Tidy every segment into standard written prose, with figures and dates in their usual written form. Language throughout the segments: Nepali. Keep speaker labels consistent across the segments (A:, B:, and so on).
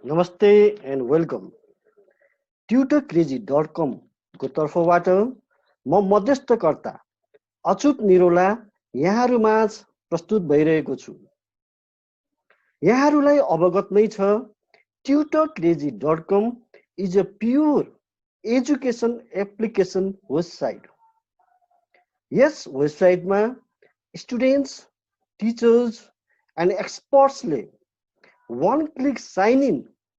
A: नमस्ते एन्ड वेलकम tutorcrazy.com को तर्फबाट म मध्यस्थकर्ता अच्युत निरोला यहाँहरूमाझ प्रस्तुत भइरहेको छु। यहाँहरूलाई अवगत नै छ tutorcrazy.com is a pure education application website. यस वेबसाइटमा स्टुडेन्ट्स, टिचर्स एन्ड एक्सपर्ट्सले one click sign in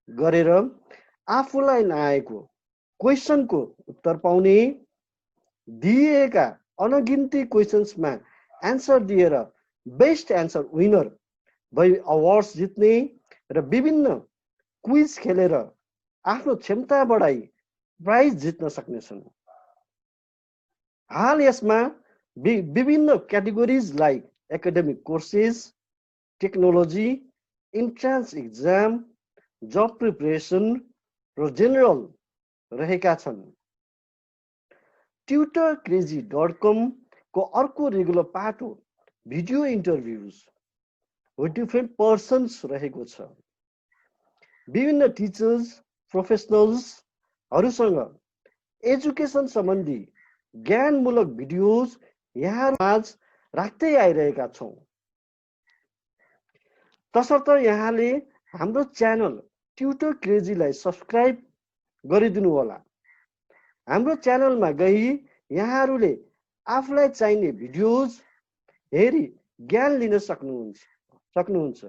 A: गरेर आफूलाई नआएको क्वेसनको उत्तर पाउने, दिएका अनगिन्ती क्वेसन्समा एन्सर दिएर बेस्ट एन्सर विनर भई अवार्ड्स जित्ने र विभिन्न क्विज खेलेर आफ्नो क्षमता बढाई प्राइज जित्न सक्नेछन्। हाल यसमा विभिन्न categories like academic courses, technology, entrance exam, job preparation र जेनरल रहेका छन्। tutorcrazy.com को अर्को रेगुलर पार्ट हो video interviews with different persons रहेको छ। विभिन्न टिचर्स, प्रोफेसनल्सहरूसँग एजुकेसन सम्बन्धी ज्ञानमूलक भिडियोज यहाँहरूमाझ राख्दै आइरहेका छौँ। तसर्थ यहाँले हाम्रो च्यानल ट्युटर क्रेजीलाई सब्सक्राइब गरिदिनु होला। हाम्रो च्यानलमा गई यहाँहरूले आफूलाई चाहिने भिडियोज हेरी ज्ञान लिन सक्नुहुन्छ।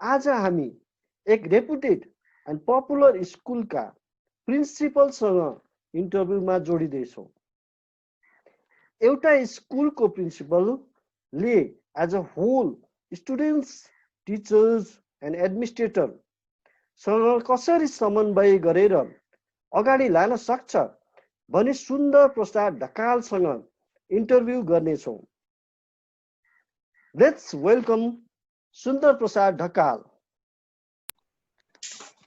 A: आज हामी एक रेपुटेड एन्ड पपुलर स्कुलका प्रिन्सिपलसँग इन्टरभ्यूमा जोडिँदैछौँ। एउटा स्कुलको प्रिन्सिपलले as a whole students, teachers and एडमिनिस्ट्रेटरसँग कसरी समन्वय गरेर अगाडि लान सक्छ भने सुन्दर प्रसाद ढकालसँग इन्टरभ्यू गर्नेछौँ। Let's welcome Sundar Prasad Dhakal.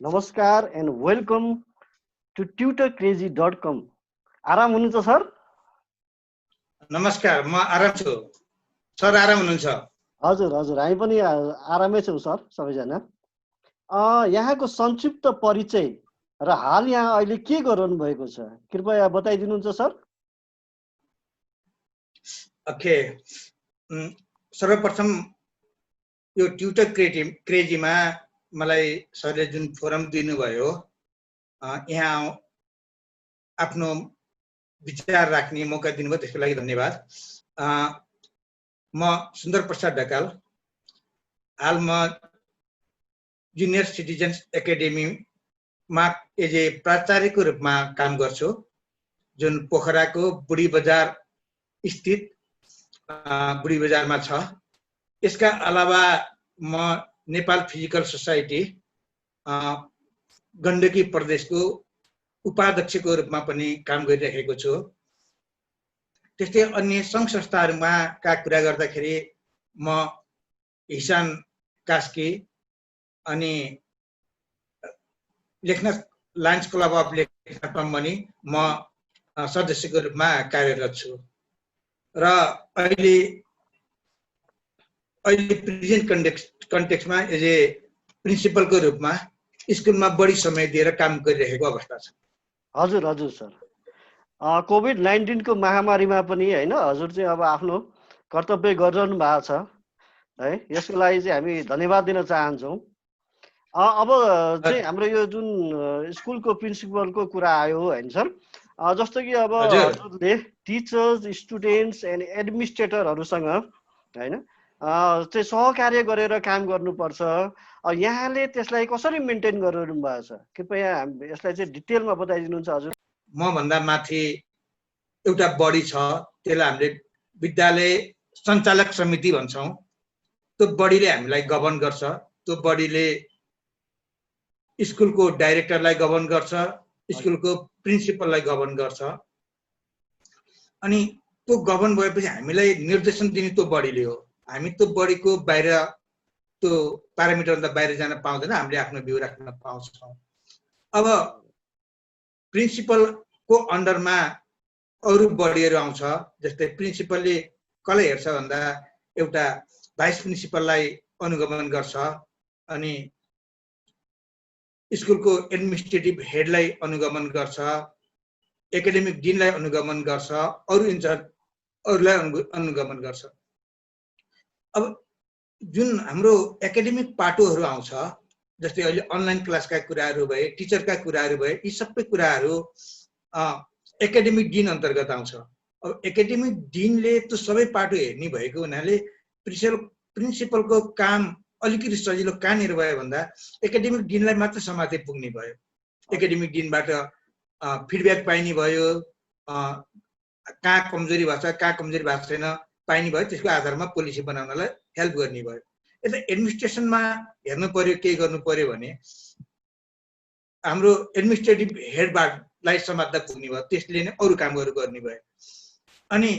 A: नमस्कार एन्ड वेलकम टु tutorcrazy.com। आराम हुनुहुन्छ सर?
B: नमस्कार, म आराम छु। सर आराम हुनुहुन्छ?
A: हजुर हजुर, हामी पनि आरामै छौँ सर, सबैजना। यहाँको संक्षिप्त परिचय र हाल यहाँ अहिले के गरिरहनु भएको छ कृपया बताइदिनुहुन्छ सर?
B: ओके, सर्वप्रथम यो ट्युटर क्रेजीमा मलाई सरले जुन फोरम दिनुभयो, यहाँ आफ्नो विचार राख्ने मौका दिनुभयो, त्यसको लागि धन्यवाद। म सुन्दर प्रसाद ढकाल, हाल म जुनियर सिटिजन्स एकाडेमीमा एज ए प्राचार्यको रूपमा काम गर्छु, जुन पोखराको बुढी बजार स्थित बुढी बजारमा छ। यसका अलावा म नेपाल फिजिकल सोसाइटी गण्डकी प्रदेशको उपाध्यक्षको रूपमा पनि काम गरिरहेको छु। त्यस्तै अन्य सङ्घ संस्थाहरूमा का कुरा गर्दाखेरि म हिसान कास्की अनि लेखनाथ लायन्स क्लब अफ लेखनाथमा पनि म सदस्यको रूपमा कार्यरत छु र अहिले प्रेजेन्ट कन्टेक्स्टमा एज ए प्रिन्सिपलको रूपमा स्कुलमा बढी समय दिएर काम गरिरहेको अवस्था छ।
A: हजुर हजुर सर, कोभिड-19 को महामारीमा पनि हैन हजुर चाहिँ अब आफ्नो कर्तव्य गरिरहनु भएको छ है, यसको लागि चाहिँ हामी धन्यवाद दिन चाहन्छौँ। अब चाहिँ हाम्रो यो जुन स्कुलको प्रिन्सिपलको कुरा आयो हैन सर, जस्तो कि अब हजुरले टिचर्स, स्टुडेन्ट्स एन्ड एडमिनिस्ट्रेटरहरूसँग हैन चाहिँ सहकार्य गरेर काम गर्नुपर्छ। यहाँले त्यसलाई कसरी मेन्टेन गरिरहनु भएको छ कृपया यसलाई चाहिँ डिटेलमा बताइदिनुहुन्छ हजुर?
B: म भन्दा माथि एउटा बडी छ, त्यसलाई हामीले विद्यालय सञ्चालक समिति भन्छौँ। त्यो बडीले हामीलाई गभर्न गर्छ। त्यो बडीले स्कुलको डाइरेक्टरलाई गभर्न गर्छ, स्कुलको प्रिन्सिपललाई गभर्न गर्छ। अनि त्यो गभर्न भएपछि हामीलाई निर्देशन दिने त्यो बडीले हो। हामी त्यो बडीको बाहिर त्यो प्यारामिटरभन्दा बाहिर जान पाउँदैन, हामीले आफ्नो भ्यू राख्न पाउँछौँ। अब प्रिन्सिपलको अन्डरमा अरू बडीहरू आउँछ, जस्तै प्रिन्सिपलले कसलाई हेर्छ भन्दा एउटा भाइस प्रिन्सिपललाई अनुगमन गर्छ, अनि स्कुलको एडमिनिस्ट्रेटिभ हेडलाई अनुगमन गर्छ, एकाडेमिक डिनलाई अनुगमन गर्छ, अरू इन्चार्जहरूलाई अनुगमन गर्छ। अब जुन हाम्रो एकाडेमिक पाटोहरू आउँछ, जस्तै अहिले अनलाइन क्लासका कुराहरू भए, टिचरका कुराहरू भए, यी सबै कुराहरू एकाडेमिक डिन अन्तर्गत आउँछ। अब एकाडेमिक डिनले त्यो सबै पाटो हेर्ने भएको हुनाले प्रिन्सिपलको काम अलिकति सजिलो कहाँनिर भयो भन्दा एकाडेमिक डिनलाई मात्र समाते पुग्ने भयो। एकाडेमिक डिनबाट फिडब्याक पाइने भयो, कहाँ कमजोरी भएको छ, कहाँ कमजोरी भएको छैन पाइने भयो, त्यसको आधारमा पोलिसी बनाउनलाई हेल्प गर्ने भयो। यता एडमिनिस्ट्रेसनमा हेर्नु पर्यो, के गर्नु पर्यो भने हाम्रो एडमिनिस्ट्रेटिभ हेडलाई समात्दा पुग्ने भयो, त्यसले नै अरू कामहरू गर्ने भयो। अनि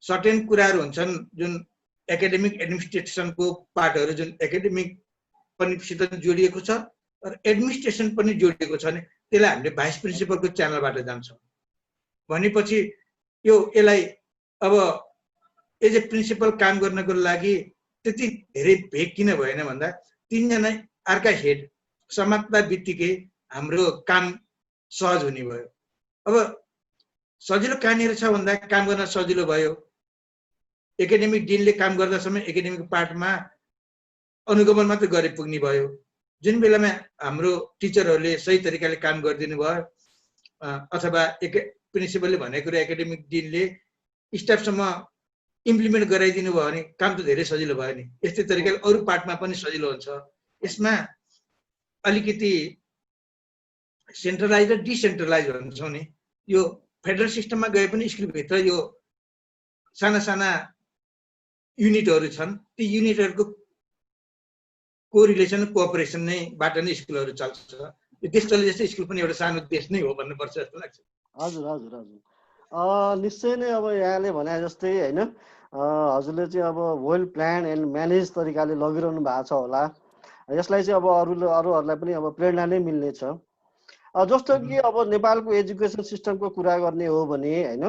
B: सर्टेन कुराहरू हुन्छन् जुन एकाडेमिक एडमिनिस्ट्रेसनको पार्टहरू जुन एकाडेमिक पनिसित जोडिएको छ र एडमिनिस्ट्रेसन पनि जोडिएको छ भने त्यसलाई हामीले भाइस प्रिन्सिपलको च्यानलबाट जान्छौँ। भनेपछि यसलाई अब एज ए प्रिन्सिपल काम गर्नको लागि त्यति धेरै भेग किन भएन भन्दा 3 जना अर्का हेड समात्दा बित्तिकै हाम्रो काम सहज हुने भयो। अब सजिलो कहाँनिर छ भन्दा काम गर्न सजिलो भयो। एकाडेमिक डिनले काम गर्दासम्म एकाडेमिक पार्टमा अनुगमन मात्र गरे पुग्ने भयो। जुन बेलामा हाम्रो टिचरहरूले सही तरिकाले काम गरिदिनु भयो अथवा प्रिन्सिपलले भनेको कुरा एकाडेमिक डिनले स्टाफसम्म इम्प्लिमेन्ट गराइदिनु भयो भने काम त धेरै सजिलो भयो नि। यस्तै तरिकाले अरू पार्टमा पनि सजिलो हुन्छ। यसमा अलिकति सेन्ट्रलाइज र डिसेन्ट्रलाइज भन्छौँ नि, यो फेडरल सिस्टममा गए पनि स्कुलभित्र यो साना साना युनिटहरू छन्, ती युनिटहरूको कोरिलेसन कोअपरेसन नै बाट नै स्कुलहरू चल्छ। यो देश चले जस्तै स्कुल पनि एउटा सानो देश नै हो भन्नुपर्छ जस्तो लाग्छ।
A: हजुर हजुर हजुर निश्चय नै अब यहाँले भने जस्तै होइन, हजुरले चाहिँ अब वेल प्लान एन्ड म्यानेज तरिकाले लगिरहनु भएको छ होला। यसलाई चाहिँ अब अरूहरूलाई पनि अब प्रेरणा नै मिल्नेछ। जस्तो कि अब नेपालको एजुकेसन सिस्टमको कुरा गर्ने हो भने होइन,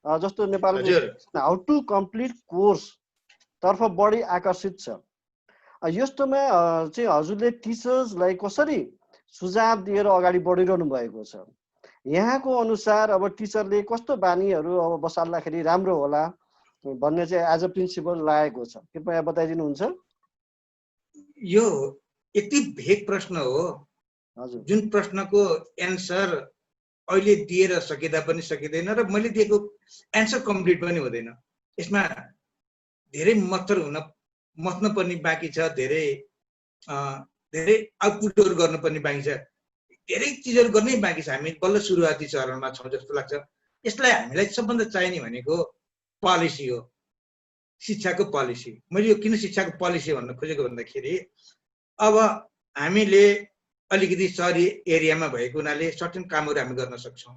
A: जस्तो नेपालको हाउ टु कम्प्लिट कोर्स तर्फ बढी आकर्षित छ। यस्तोमा चाहिँ हजुरले टिचर्सलाई कसरी सुझाव दिएर अगाडि बढिरहनु भएको छ? यहाँको अनुसार अब टिचरले कस्तो बानीहरू अब बसाल्दाखेरि राम्रो होला भन्ने चाहिँ एज अ प्रिन्सिपल लागेको छ, कृपया बताइदिनुहुन्छ।
B: यो यति भेग प्रश्न हो
A: हजुर,
B: जुन प्रश्नको एन्सर अहिले दिएर सकिँदा पनि सकिँदैन र मैले दिएको एन्सर कम्प्लिट पनि हुँदैन। यसमा धेरै मथ्न पर्ने बाँकी छ, धेरै आउटपुटहरू गर्नुपर्ने बाँकी छ, धेरै चिजहरू गर्नै बाँकी छ। हामी बल्ल सुरुवाती चरणमा छौँ जस्तो लाग्छ। यसलाई हामीलाई सबभन्दा चाहिने भनेको पोलिसी हो, शिक्षाको पोलिसी। मैले यो किन शिक्षाको पोलिसी भन्न खोजेको भन्दाखेरि अब हामीले अलिकति सहरी एरियामा भएको हुनाले सर्टेन कामहरू हामी गर्न सक्छौँ।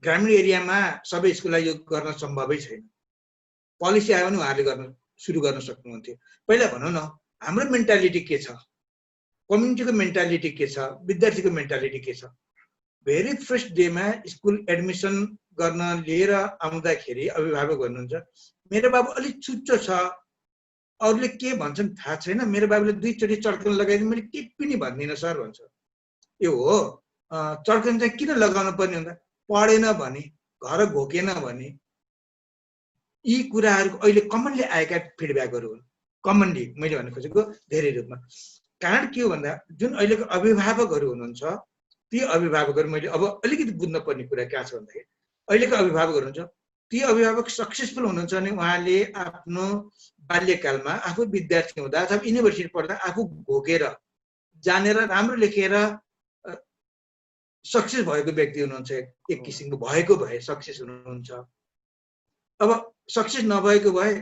B: ग्रामीण एरियामा सबै स्कुललाई यो गर्न सम्भवै छैन। पोलिसी आयो भने उहाँहरूले सुरु गर्न सक्नुहुन्थ्यो। पहिला भनौँ न, हाम्रो मेन्टालिटी के छ, कम्युनिटीको मेन्टालिटी के छ, विद्यार्थीको मेन्टालिटी के छ। भेरी फर्स्ट डेमा स्कुल एडमिसन गर्न लिएर आउँदाखेरि अभिभावक भन्नुहुन्छ मेरो बाबु अलिक चुच्चो छ, अरूले के भन्छन् थाहा छैन, मेरो बाबुले 2 चोटि चड्कन लगाइदिनु, मैले के पनि भन्दिनँ सर भन्छ। यो हो चड्कन चाहिँ किन लगाउनु पर्ने भन्दा पढेन भने, घर घोकेन भने, यी कुराहरू अहिले कमनली आएका फिडब्याकहरू हुन्। कमनली मैले भन्न खोजेको धेरै रूपमा कारण के हो भन्दा जुन अहिलेको अभिभावकहरू हुनुहुन्छ ती अभिभावकहरू मैले अब अलिकति बुझ्न पर्ने कुरा के छ भन्दाखेरि अहिलेको अभिभावकहरू हुन्छ ती अभिभावक सक्सेसफुल हुनुहुन्छ भने उहाँले आफ्नो बाल्यकालमा आफू विद्यार्थी हुँदा अथवा युनिभर्सिटी पढ्दा आफू घोकेर जानेर राम्रो लेखेर सक्सेस भएको व्यक्ति हुनुहुन्छ। एक किसिमको भएको भए सक्सेस हुनुहुन्छ। अब सक्सेस नभएको भए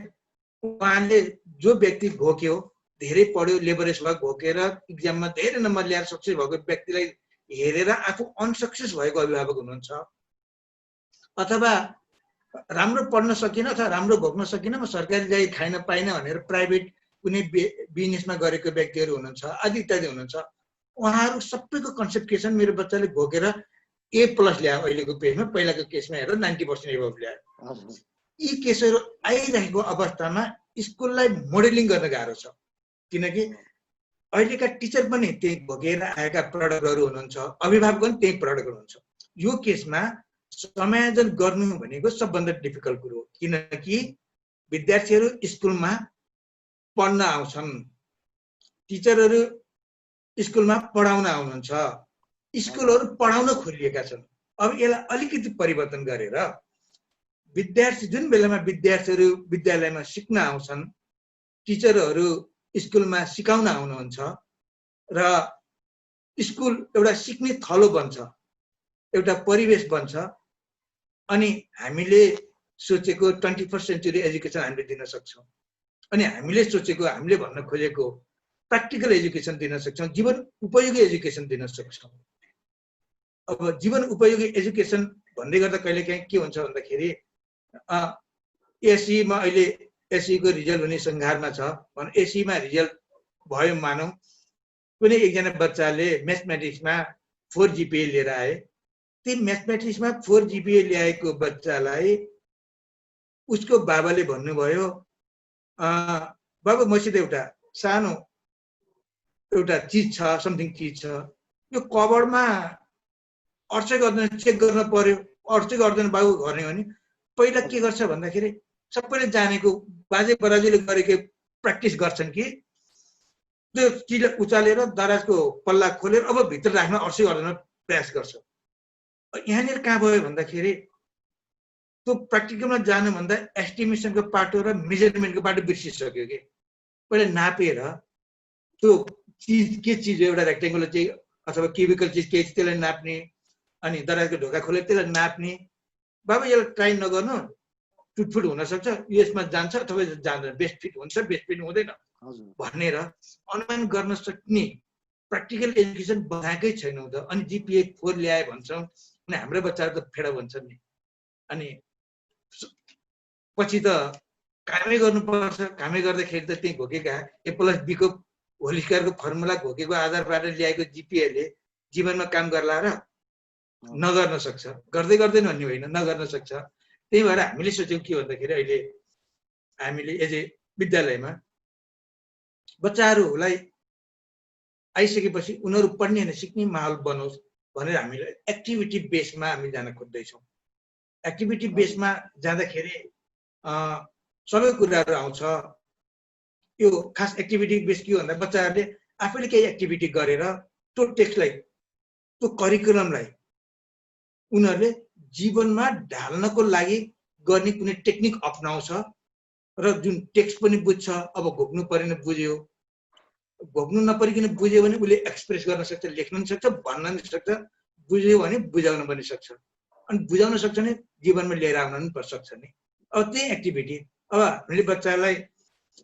B: उहाँले जो व्यक्ति घोक्यो, धेरै पढ्यो, लेबरेज भयो, घोकेर इक्जाममा धेरै नम्बर ल्याएर सक्सेस भएको व्यक्तिलाई हेरेर आफू अनसक्सेस भएको अभिभावक हुनुहुन्छ। अथवा राम्रो पढ्न सकिन अथवा राम्रो घोक्न सकिन, म सरकारी जागिर खाइन पाइन भनेर प्राइभेट कुनै बिजनेसमा गरेको व्यक्तिहरू हुनुहुन्छ, आदि इत्यादि हुनुहुन्छ। उहाँहरू सबैको कन्सेप्ट के छन्, मेरो बच्चाले घोकेर A+ ल्यायो, अहिलेको पेजमा, पहिलाको केसमा हेरेर 90% एबभ ल्यायो। यी केसहरू आइरहेको अवस्थामा स्कुललाई मोडेलिङ गर्न गाह्रो छ, किनकि अहिलेका टिचर पनि त्यही भोगेर आएका प्रडक्टहरू हुनुहुन्छ, अभिभावक पनि त्यही प्रडक्ट हुनुहुन्छ। यो केसमा समायोजन गर्नु भनेको सबभन्दा डिफिकल्ट कुरो हो, किनकि विद्यार्थीहरू स्कुलमा पढ्न आउँछन्, टिचरहरू स्कुलमा पढाउन आउनुहुन्छ, स्कुलहरू पढाउन खोलिएका छन्। अब यसलाई अलिकति परिवर्तन गरेर विद्यार्थी जुन बेलामा विद्यार्थीहरू विद्यालयमा सिक्न आउँछन्, टिचरहरू स्कुलमा सिकाउन आउनुहुन्छ र स्कुल एउटा सिक्ने थलो बन्छ, एउटा परिवेश बन्छ। अनि हामीले सोचेको 21st सेन्चुरी एजुकेसन हामीले दिन सक्छौँ। अनि हामीले सोचेको, हामीले भन्न खोजेको प्र्याक्टिकल एजुकेसन दिन सक्छौँ, जीवन उपयोगी एजुकेसन दिन सक्छौँ। अब जीवन उपयोगी एजुकेसन भन्दै गर्दा कहिलेकाहीँ के हुन्छ भन्दाखेरि एसईमा अहिले एसईको रिजल्ट हुने सङ्घारमा छ भने एसईमा रिजल्ट भयो मानौँ, कुनै एकजना बच्चाले म्याथमेटिक्समा 4 GPA लिएर आए, ती म्याथमेटिक्समा 4 GPA ल्याएको बच्चालाई उसको बाबाले भन्नुभयो, बाबु मसित एउटा सानो एउटा चिज छ, समथिङ चिज छ, यो कबर्डमा अर्चै गर्दैन, चेक गर्न पर्यो। अर्चै गर्दैन बाबु गर्ने हो नि, पहिला के गर्छ भन्दाखेरि सबैले जानेको बाजे बराजुले गरेको प्र्याक्टिस गर्छन् कि त्यो चिजलाई उचालेर दराजको पल्ला खोलेर अब भित्र राख्न अर्चै गर्दैन प्रयास गर्छ। यहाँनिर कहाँ भयो भन्दाखेरि त्यो प्र्याक्टिकलमा जानुभन्दा एस्टिमेसनको पाटो र मेजरमेन्टको पाटो बिर्सिसक्यो कि पहिला नापेर त्यो चिज के चिज हो, एउटा रेक्टेङ्गुलर चिज अथवा क्युबिकल चिज के त्यसलाई नाप्ने, अनि दराजको ढोका खोलेर त्यसलाई नाप्ने। बाबु यसलाई ट्राई नगर्नु, टुटफुट हुनसक्छ, यसमा जान्छ अथवा जाँदैन, बेस्ट फिट हुन्छ बेस्ट फिट हुँदैन भनेर अनुमान गर्न सक्ने प्र्याक्टिकल एजुकेसन बनाएकै छैनौँ त। अनि GPA 4 ल्याए भन्छौँ अनि हाम्रो बच्चाहरू त फेडा भन्छन् नि, अनि पछि त कामै गर्नुपर्छ। कामै गर्दाखेरि त त्यही घोकेका A+B को होल स्क्वायरको फर्मुला घोकेको आधारबाट ल्याएको GPA-ले जीवनमा काम गर्ला र नगर्न सक्छ, गर्दै गर्दैन भन्ने होइन, नगर्न सक्छ। त्यही भएर हामीले सोच्यौँ के भन्दाखेरि अहिले हामीले एज ए विद्यालयमा बच्चाहरूलाई आइसकेपछि उनीहरू पढ्ने होइन सिक्ने माहौल बनोस् भनेर हामीले एक्टिभिटी बेसमा हामी जान खोज्दैछौँ। एक्टिभिटी बेसमा जाँदाखेरि सबै कुराहरू आउँछ। यो खास एक्टिभिटी बेस के हो भन्दा बच्चाहरूले आफैले केही एक्टिभिटी गरेर त्यो टेक्स्टलाई, त्यो करिकुलमलाई उनीहरूले जीवनमा ढाल्नको लागि गर्ने कुनै टेक्निक अप्नाउँछ र जुन टेक्स्ट पनि बुझ्छ। अब घोक्नु परेन बुझ्यो, घोक्नु नपरिकन बुझ्यो भने उसले एक्सप्रेस गर्न सक्छ, लेख्न पनि सक्छ, भन्न पनि सक्छ, बुझ्यो भने बुझाउन पनि सक्छ, अनि बुझाउन सक्छ भने जीवनमा लिएर आउन पनि सक्छ नि। अब त्यही एक्टिभिटी अब हामीले बच्चालाई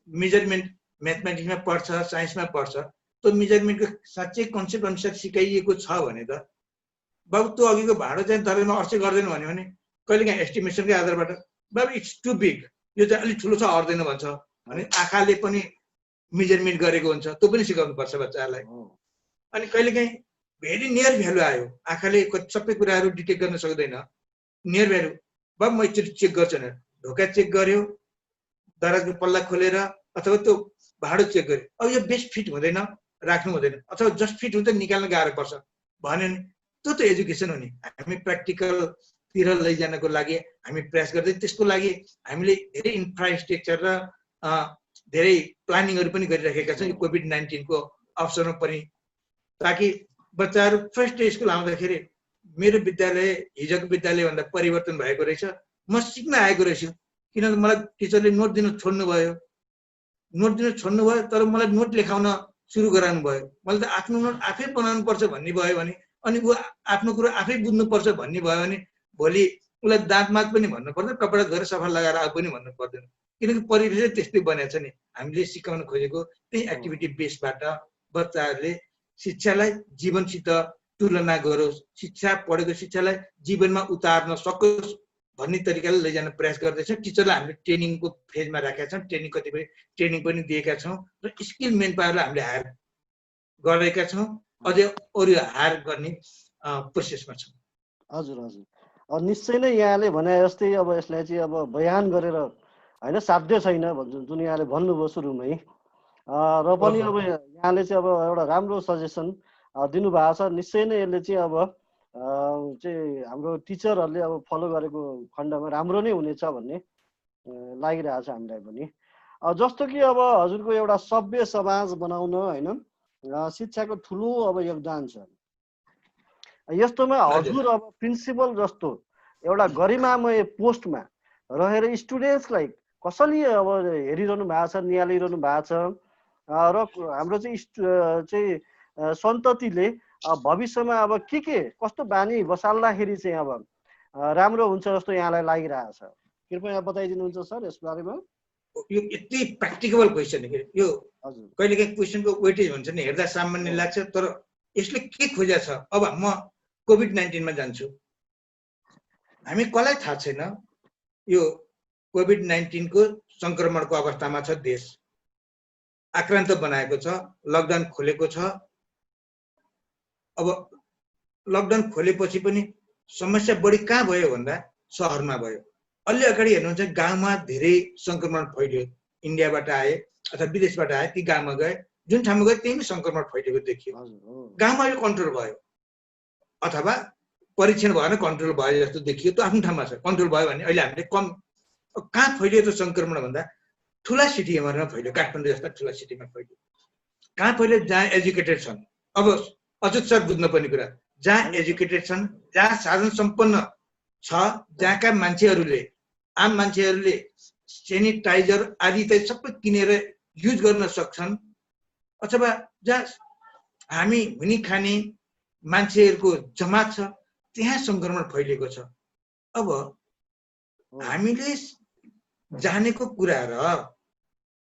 B: मेजरमेन्ट म्याथमेटिक्समा पढ्छ, साइन्समा पढ्छ, त्यो मेजरमेन्टको साँच्चै कन्सेप्ट अनुसार सिकाइएको छ भने त बाबु त्यो अघिको भाँडो चाहिँ तपाईँमा अर्चै गर्दैन भन्यो भने कहिलेकाहीँ एस्टिमेसनकै आधारबाट बाबु इट्स टु बिग, यो चाहिँ अलिक ठुलो छ अर्दैन भन्छ भने आँखाले पनि मेजरमेन्ट गरेको हुन्छ, त्यो पनि सिकाउनुपर्छ बच्चाहरूलाई। अनि कहिलेकाहीँ भेरी नियर भ्यालु आयो, आँखाले सबै कुराहरू डिटेक्ट गर्न सक्दैन, नियर भ्यालु बाबु म एकचोटि चेक गर्छु भने ढोका चेक गर्यो, दराजको पल्ला खोलेर अथवा त्यो भाँडो चेक गर्यो, अब यो बेस्ट फिट हुँदैन राख्नु हुँदैन अथवा जस्ट फिट हुन्छ निकाल्न गाह्रो पर्छ भन्यो भने त्यो त एजुकेसन हो नि। हामी प्र्याक्टिकलतिर लैजानको लागि हामी प्रयास गर्दै, त्यसको लागि हामीले धेरै इन्फ्रास्ट्रक्चर र धेरै प्लानिङहरू पनि गरिराखेका छौँ कोभिड-19 को अवसरमा पनि, ताकि बच्चाहरू फर्स्ट डे स्कुल आउँदाखेरि मेरो विद्यालय हिजोको विद्यालयभन्दा परिवर्तन भएको रहेछ, म सिक्न आएको रहेछु, किनकि मलाई टिचरले नोट दिन छोड्नु भयो, तर मलाई नोट लेखाउन सुरु गराउनु भयो। मैले त आफ्नो नोट आफै बनाउनु पर्छ भन्ने भयो भने, अनि ऊ आफ्नो कुरो आफै बुझ्नुपर्छ भन्ने भयो भने भोलि उसलाई दाँतमात पनि भन्नु पर्दैन, कपडा धोएर सफा लगाएर आऊ पनि भन्नु पर्दैन, किनकि परिवेश त्यस्तै बनेको छ नि। हामीले सिकाउन खोजेको त्यही एक्टिभिटी बेसबाट बच्चाहरूले शिक्षालाई जीवनसित तुलना गरोस्, शिक्षा पढेको शिक्षालाई जीवनमा उतार्न सकोस् भन्ने तरिकाले लैजान प्रयास गर्दैछौँ। टिचरलाई हामीले ट्रेनिङको फेजमा राखेका छौँ, कतिपय ट्रेनिङ पनि दिएका छौँ र स्किल मेन पावरलाई हामीले हायर गरेका छौँ, अझै अरू हायर गर्ने प्रोसेसमा छौँ।
A: हजुर हजुर, अब निश्चय नै यहाँले भने जस्तै अब यसलाई चाहिँ अब बयान गरेर होइन साध्य छैन भन्छ, जुन यहाँले भन्नुभयो सुरुमै। र पनि
B: ओहो।
A: अब यहाँले चाहिँ अब एउटा राम्रो सजेसन दिनुभएको छ। निश्चय नै यसले चाहिँ अब चाहिँ हाम्रो टिचरहरूले अब फलो गरेको खण्डमा राम्रो नै हुनेछ भन्ने लागिरहेको छ हामीलाई पनि। जस्तो कि अब हजुरको एउटा सभ्य समाज बनाउन होइन शिक्षाको ठुलो अब योगदान छ। यस्तोमा
B: हजुर
A: हजुर अब प्रिन्सिपल जस्तो एउटा गरिमामय पोस्टमा रहेर स्टुडेन्ट्सलाई कसरी अब हेरिरहनु भएको छ, निहालिरहनु भएको छ र हाम्रो चाहिँ सन्ततिले भविष्यमा अब के कस्तो बानी बसाल्दाखेरि चाहिँ अब राम्रो हुन्छ जस्तो यहाँलाई लागिरहेको छ, कृपया बताइदिनुहुन्छ सर यस बारेमा।
B: यो यति प्र्याक्टिकल क्वेसन यो
A: हजुर
B: कहिलेकाहीँ क्वेसनको वेटेज हुन्छ नि, हेर्दा सामान्य
A: हो,
B: लाग्छ तर यसले के खोजेको छ। अब म कोभिड-19 मा जान्छु। हामी कसलाई थाहा छैन यो कोभिड-19 को संक्रमणको अवस्थामा छ देश, आक्रान्त बनाएको छ, लकडाउन खोलेको छ। अब लकडाउन खोलेपछि पनि समस्या बढी कहाँ भयो भन्दा सहरमा भयो। अलि अगाडि हेर्नुहुन्छ गाउँमा धेरै संक्रमण फैलियो, इन्डियाबाट आए अथवा विदेशबाट आए, ती गाउँमा गए, जुन ठाउँमा गए त्यही संक्रमण फैलिएको देखियो। गाउँमा यो कन्ट्रोल भयो अथवा परीक्षण भएन कन्ट्रोल भयो जस्तो देखियो, त्यो आफ्नो ठाउँमा छ, कन्ट्रोल भयो भने अहिले हामीले कम। कहाँ फैलियो त संक्रमण भन्दा ठुला सिटीहरूमा फैलियो, काठमाडौँ जस्ता ठुला सिटीमा फैलियो। कहाँ फैलियो? जहाँ एजुकेटेड छन्। अब अझुत सर बुझ्नुपर्ने कुरा, जहाँ एजुकेटेड छन्, जहाँ साधन सम्पन्न छ, जहाँका मान्छेहरूले, आम मान्छेहरूले सेनिटाइजर आदि त सबै किनेर युज गर्न सक्छन्, अथवा जहाँ हामी हुने खाने मान्छेहरूको जमात छ, त्यहाँ संक्रमण फैलिएको छ। अब हामीले जानेको कुरा र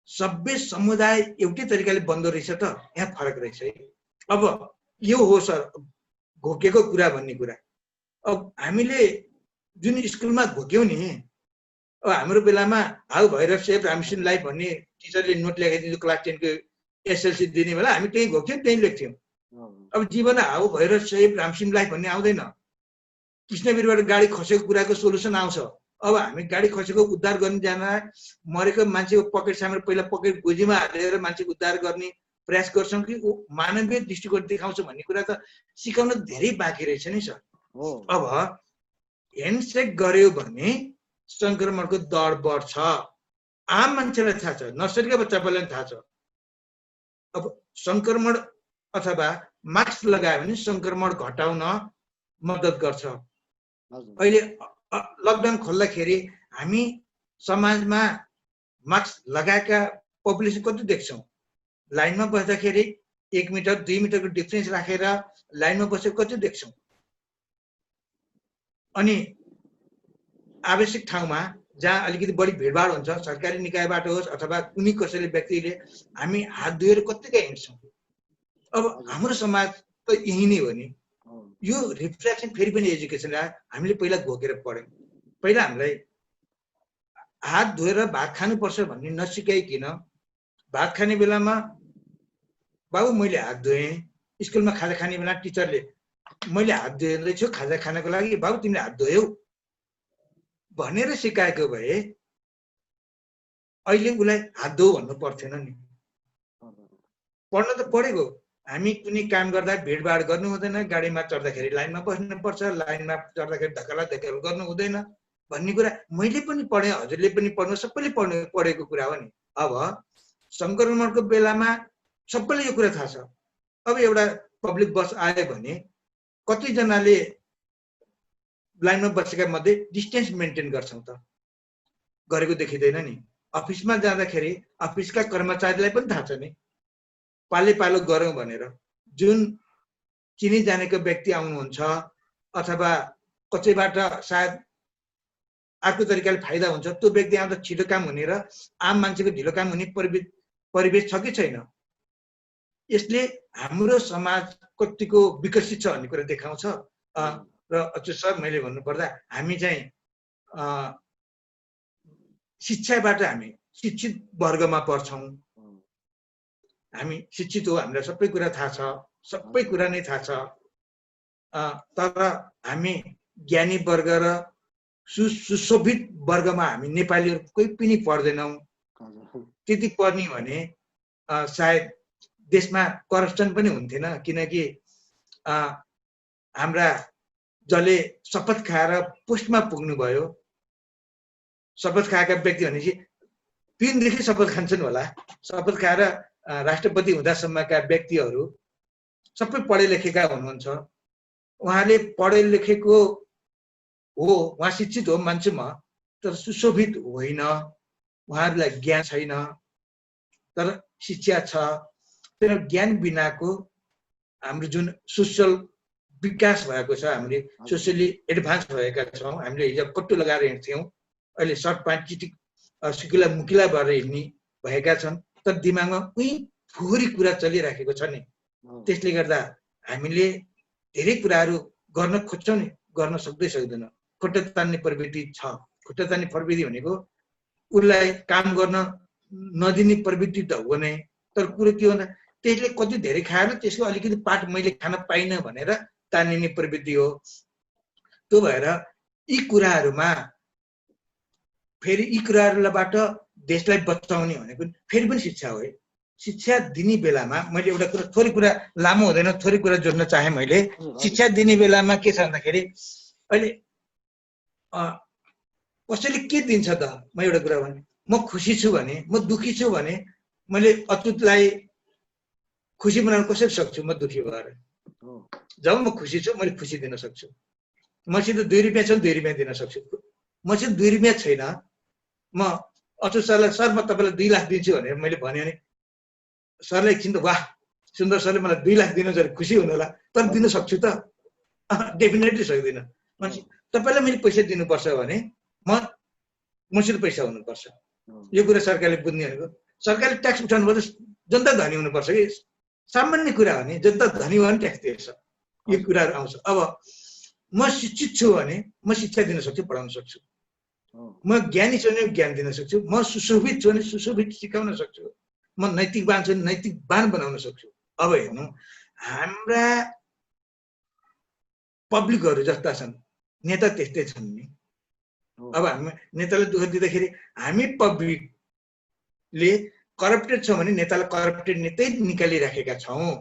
B: सभ्य समुदाय एउटै तरिकाले बन्दो रहेछ त, यहाँ फरक रहेछ है। अब यो हो सर घोकेको कुरा भन्ने कुरा। अब हामीले जुन स्कुलमा घोक्यौँ नि, अब हाम्रो बेलामा how Bhairav save Ram Singh life भन्ने टिचरले नोट लेखाइदिन्थ्यो क्लास 10 को एसएलसी दिने बेला, हामी त्यही घोक्थ्यौँ, त्यही लेख्थ्यौँ। अब जीवन how Bhairav save Ram Singh life भन्ने आउँदैन। कृष्णवीरबाट गाडी खसेको कुराको सोलुसन आउँछ। अब हामी गाडी खसेको उद्धार गर्न जान, मरेको मान्छेको पकेट सामेर पहिला पकेट गोजीमा हालेर मान्छेको उद्धार गर्ने प्रयास गर्छौँ कि मानवीय दृष्टिकोण देखाउँछौँ भन्ने कुरा त सिकाउन धेरै बाँकी रहेछ नि सर। अब ह्यान्डसेक गर्यो भने संक्रमणको दर बढ्छ, आम मान्छेलाई थाहा छ, नर्सरीका बच्चा पनि थाहा छ। अब संक्रमण अथवा मास्क लगायो भने संक्रमण घटाउन मद्दत गर्छ। अहिले लकडाउन खोल्दाखेरि हामी समाजमा मास्क लगाएका पपुलेसन कति देख्छौँ? लाइनमा बस्दाखेरि 1 मिटर 2 मिटरको डिफ्रेन्स राखेर लाइनमा बसेको कति देख्छौँ? अनि आवश्यक ठाउँमा जहाँ अलिकति बढी भिडभाड हुन्छ, सरकारी निकायबाट होस् अथवा कुनै कसैले व्यक्तिले, हामी हात धोएर कतिका हिँड्छौँ। अब हाम्रो समाज त यही नै हो नि। यो रिफ्लेक्सन फेरि पनि एजुकेसन आयो। हामीले पहिला घोकेर पढ्यौँ, पहिला हामीलाई हात धोएर भात खानुपर्छ भन्ने नसिकाइकन भात खाने बेलामा बाबु मैले हात धोएँ, स्कुलमा खाजा खाने बेला टिचरले मैले हात धोएछु खाजा खानको लागि, बाबु तिमीले हात धोयौ भनेर सिकाएको भए अहिले उसलाई हात धो भन्नु पर्थेन नि। पढ्न त पढेको, हामी कुनै काम गर्दा भिडभाड गर्नु हुँदैन, गाडीमा चढ्दाखेरि लाइनमा बस्नुपर्छ, लाइनमा चढ्दाखेरि धक्काला धक्काल गर्नु हुँदैन भन्ने कुरा मैले पनि पढेँ, हजुरले पनि पढ्नु, सबैले पढेको कुरा हो नि। अब संक्रमणको बेलामा सबैले यो कुरा थाहा छ। अब एउटा पब्लिक बस आयो भने कतिजनाले लाइनमा बसेका मध्ये डिस्टेन्स मेन्टेन गर्छौँ त? गरेको देखिँदैन नि। अफिसमा जाँदाखेरि अफिसका कर्मचारीलाई पनि थाहा छ नि, पाले पालो गरौँ भनेर। जुन चिनी जानेको व्यक्ति आउनुहुन्छ अथवा कसैबाट सायद अर्को तरिकाले फाइदा हुन्छ, त्यो व्यक्ति आउँदा छिटो काम हुने र आम मान्छेको ढिलो काम हुने परिवेश छ कि छैन? यसले हाम्रो समाज कतिको विकसित छ भन्ने कुरा देखाउँछ। र अझ सर मैले भन्नुपर्दा हामी चाहिँ शिक्षाबाट हामी शिक्षित वर्गमा पर्छौँ। हामी शिक्षित हो, हामीलाई सबै कुरा थाहा छ, सबै कुरा नै थाहा छ। तर हामी ज्ञानी वर्ग र सुशोभित वर्गमा हामी नेपालीहरू कोही पनि पर्दैनौँ। त्यति पर्ने भने सायद देशमा करप्सन पनि हुन्थेन, किनकि हाम्रा जसले शपथ खाएर पोस्टमा पुग्नुभयो, शपथ खाएका व्यक्ति भनेपछि 3 देखि शपथ खान्छन् होला, शपथ खाएर राष्ट्रपति हुँदासम्मका व्यक्तिहरू सबै पढे लेखेका हुनुहुन्छ। उहाँले पढे लेखेको हो, उहाँ शिक्षित हो मान्छे म, तर सुशोभित होइन, उहाँहरूलाई ज्ञान छैन, तर शिक्षा छ। तर ज्ञान बिनाको हाम्रो जुन सोसल विकास भएको छ, हामीले सोसियली एडभान्स भएका छौँ, हामीले हिजो कट्टु लगाएर हिँड्थ्यौँ, अहिले सर्ट प्यान्ट चिटिक सुकिला मुकिला भएर हिँड्ने भएका छन्, तर दिमागमा उही फोहोरी कुरा चलिराखेको छ नि। त्यसले गर्दा हामीले धेरै कुराहरू गर्न खोज्छौँ नि, गर्न सक्दैन। खुट्टा तान्ने प्रवृत्ति छ। खुट्टा तान्ने प्रवृत्ति भनेको उसलाई काम गर्न नदिने प्रवृत्ति त हो नै, तर कुरो के भन्दा त्यसले कति धेरै खाएर त्यसको अलिकति पाठ मैले खान पाइनँ भनेर तानिने प्रवृत्ति हो। त्यो भएर यी कुराहरूमा फेरि यी कुराहरूबाट देशलाई बचाउने भनेको फेरि पनि शिक्षा हो। शिक्षा दिने बेलामा मैले एउटा कुरा, थोरै कुरा लामो हुँदैन, थोरै कुरा जोड्न चाहे मैले। शिक्षा दिने बेलामा के छ भन्दाखेरि अहिले कसैले के दिन्छ त, म एउटा कुरा भने म खुसी छु भने, म दुखी छु भने मैले अच्युतलाई खुसी बनाउन कसरी सक्छु? म दुखी भएर। जब म खुसी छु मैले खुसी दिन सक्छु। मसित 2 रुपियाँ छ 2 रुपियाँ दिन सक्छु। मसित 2 रुपियाँ छैन, म अच्युत सरलाई सर म तपाईँलाई 2 लाख दिन्छु भनेर मैले भने सरले एकछिन त वाह सुन्दर सरले मलाई 2 लाख दिनु जरे खुसी हुनु होला, तर दिन सक्छु त? डेफिनेटली सक्दिनँ। मान्छे तपाईँलाई मैले पैसा दिनुपर्छ भने मसित पैसा हुनुपर्छ। यो कुरा सरकारले बुझ्ने भनेको सरकारले ट्याक्स उठाउनु पर्छ, जनता धनी हुनुपर्छ कि सामान्य कुरा हो नि, जनता धनी भयो भने ट्याक्स तिर्छ। यो कुराहरू आउँछ। अब म शिक्षित छु भने म शिक्षा दिन सक्छु, पढाउन सक्छु। म ज्ञानी छु भने ज्ञान दिन सक्छु। म सुशोभित छु भने सुशोभित सिकाउन सक्छु। म नैतिकवान छु भने नैतिकवान बनाउन सक्छु। अब हेर्नु हाम्रा पब्लिकहरू जस्ता छन्, नेता त्यस्तै छन् नि। अब हामी नेताले दुःख दिँदाखेरि हामी पब्लिकले करप्टेड छौँ भने नेतालाई करप्टेड नेतै निकालिराखेका छौँ।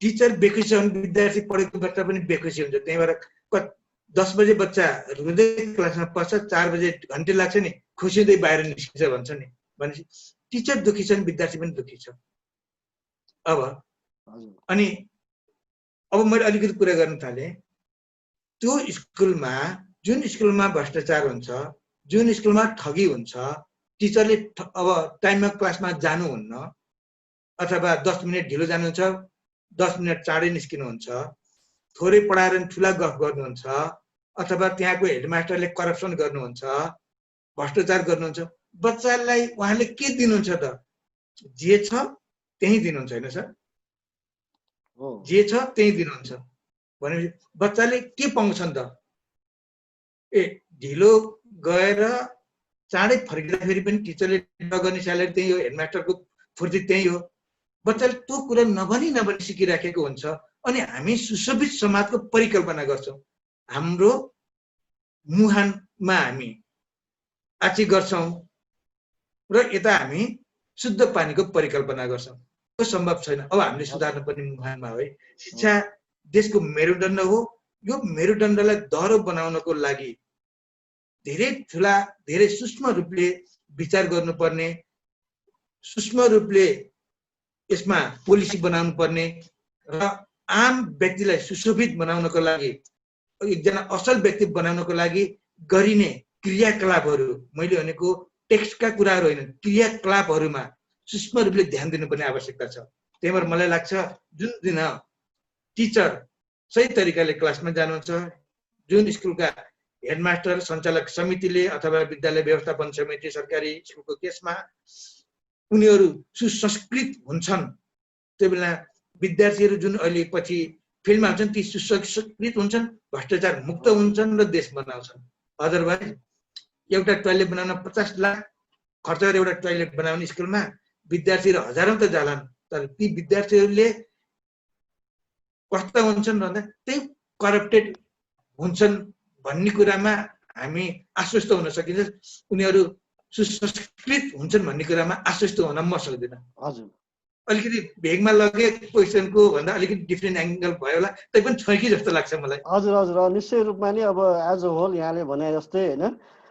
B: टिचर बेखुसी छ भने विद्यार्थी पढेको बच्चा पनि बेखुसी हुन्छ। त्यही भएर 10 बजे बच्चा रुँदै क्लासमा पस्छ, 4 बजे घन्टी लाग्छ नि खुसी हुँदै बाहिर निस्किन्छ भन्छ नि। भनेपछि टिचर दुखी छ भने विद्यार्थी पनि दुखी छ। अब अनि अब मैले अलिकति कुरा गर्न थालेँ। त्यो स्कुलमा जुन स्कुलमा भ्रष्टाचार हुन्छ, जुन स्कुलमा ठगी हुन्छ, टिचरले अब टाइममा क्लासमा जानुहुन्न, अथवा 10 मिनट ढिलो जानुहुन्छ, 10 मिनट चाँडै निस्किनुहुन्छ, थोरै पढाएर ठुला गफ गर्नुहुन्छ, अथवा त्यहाँको हेडमास्टरले करप्सन गर्नुहुन्छ, भ्रष्टाचार गर्नुहुन्छ, बच्चालाई उहाँले के दिनुहुन्छ त? जे छ त्यही दिनुहुन्छ होइन सर? जे छ त्यही दिनुहुन्छ भनेपछि बच्चाले के पाउँछन् त? ढिलो गएर चाँडै फर्किँदाखेरि पनि टिचरले नगर्ने स्यालेरी त्यही हो, हेडमास्टरको फुर्ती त्यही हो। बच्चाले त्यो कुरा नभनी सिकिराखेको हुन्छ। अनि हामी सुशोभित समाजको परिकल्पना गर्छौँ। हाम्रो मुहानमा हामी आची गर्छौँ र यता हामी शुद्ध पानीको परिकल्पना गर्छौँ। त्यो सम्भव छैन। अब हामीले सुधार्नु पर्ने मुहानमा हो। शिक्षा देशको मेरुदण्ड हो। यो मेरुदण्डलाई दह्रो बनाउनको लागि धेरै ठुला, धेरै सूक्ष्म रूपले विचार गर्नुपर्ने, सूक्ष्म रूपले यसमा पोलिसी बनाउनु पर्ने र आम व्यक्तिलाई सुशोभित बनाउनको लागि, एकजना असल व्यक्ति बनाउनको लागि गरिने क्रियाकलापहरू, मैले भनेको टेक्स्टका कुराहरू होइन, क्रियाकलापहरूमा सूक्ष्म रूपले ध्यान दिनुपर्ने आवश्यकता छ। त्यही भएर मलाई लाग्छ जुन दिन टिचर सही तरिकाले क्लासमा जानुहुन्छ, जुन स्कुलका हेडमास्टर सञ्चालक समितिले अथवा विद्यालय व्यवस्थापन समिति सरकारी स्कुलको केसमा उनीहरू सुसंस्कृत हुन्छन्, त्यो बेला विद्यार्थीहरू जुन अहिले पछि फिल्डमा हुन्छन् ती सुसंस्कृत हुन्छन्, भ्रष्टाचार मुक्त हुन्छन् र देश बनाउँछन्। अदरवाइज एउटा टोयलेट बनाउन 50 लाख खर्च गरेर एउटा टोयलेट बनाउने स्कुलमा विद्यार्थीहरू हजारौं त जालान्, तर ती विद्यार्थीहरूले कस्ता हुन्छन् भन्दा त्यही करप्टेड हुन्छन् भन्ने कुरामा हामी आश्वस्त हुन सकिन्छ। उनीहरू सुसंस्कृत हुन्छन् भन्ने कुरामा आश्वस्त हुन म सक्दिनँ।
A: हजुर
B: अलिकति भेगमा लगे क्वेसनको भन्दा अलिकति डिफ्रेन्ट एङ्गल भयो होला, तै पनि छ कि जस्तो लाग्छ मलाई।
A: हजुर हजुर निश्चय रूपमा नि अब एज अ होल यहाँले भने जस्तै होइन,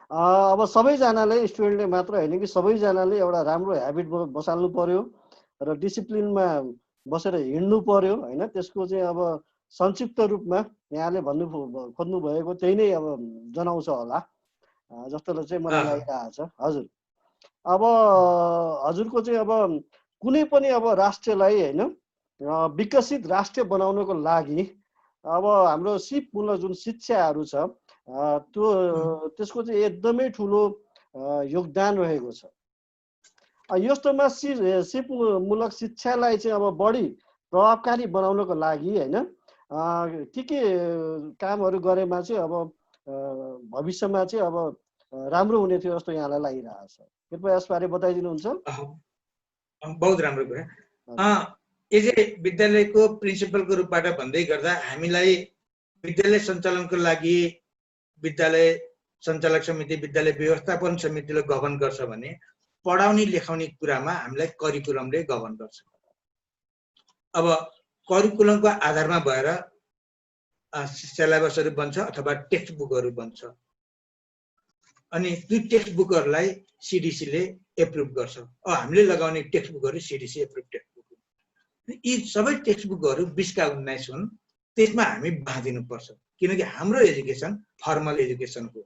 A: अब सबैजनाले स्टुडेन्टले मात्र होइन कि सबैजनाले एउटा राम्रो ह्याबिट बसाल्नु पर्यो र डिसिप्लिनमा बसेर हिँड्नु पर्यो होइन। त्यसको चाहिँ अब संक्षिप्त रूपमा यहाँले भन्नु खोज्नु भएको त्यही नै अब जनाउँछ होला जस्तो चाहिँ मलाई लागिरहेको छ। हजुर अब हजुरको चाहिँ अब कुनै पनि अब राष्ट्रलाई होइन विकसित राष्ट्र बनाउनको लागि अब हाम्रो सिपमूलक जुन शिक्षाहरू छ त्यसको चाहिँ एकदमै ठुलो योगदान रहेको छ। यस्तोमा सिपमूलक शिक्षालाई चाहिँ अब बढी प्रभावकारी बनाउनको लागि होइन के कामहरू गरेमा चाहिँ अब भविष्यमा चाहिँ अब राम्रो हुने थियो जस्तो यहाँलाई लागिरहेको छ, कृपया यसबारे बताइदिनुहुन्छ।
B: बहुत राम्रो कुरा। एज ए विद्यालयको प्रिन्सिपलको रूपबाट भन्दै गर्दा हामीलाई विद्यालय सञ्चालनको लागि विद्यालय सञ्चालक समिति, विद्यालय व्यवस्थापन समितिले गभर्न गर्छ भने पढाउने लेखाउने कुरामा हामीलाई करिकुलमले गभर्न गर्छ। अब करिकुलमको आधारमा भएर सिलेबसहरू बन्छ अथवा टेक्स्ट बुकहरू बन्छ अनि ती टेक्स्ट बुकहरूलाई सिडिसीले एप्रुभ गर्छ। अब हामीले लगाउने टेक्स्ट बुकहरू सिडिसी एप्रुभ टेक्स्ट बुक। यी सबै टेक्स्ट बुकहरू 20 का 19 हुन्, त्यसमा हामी बाँधिनुपर्छ किनकि हाम्रो एजुकेसन फर्मल एजुकेसन हो।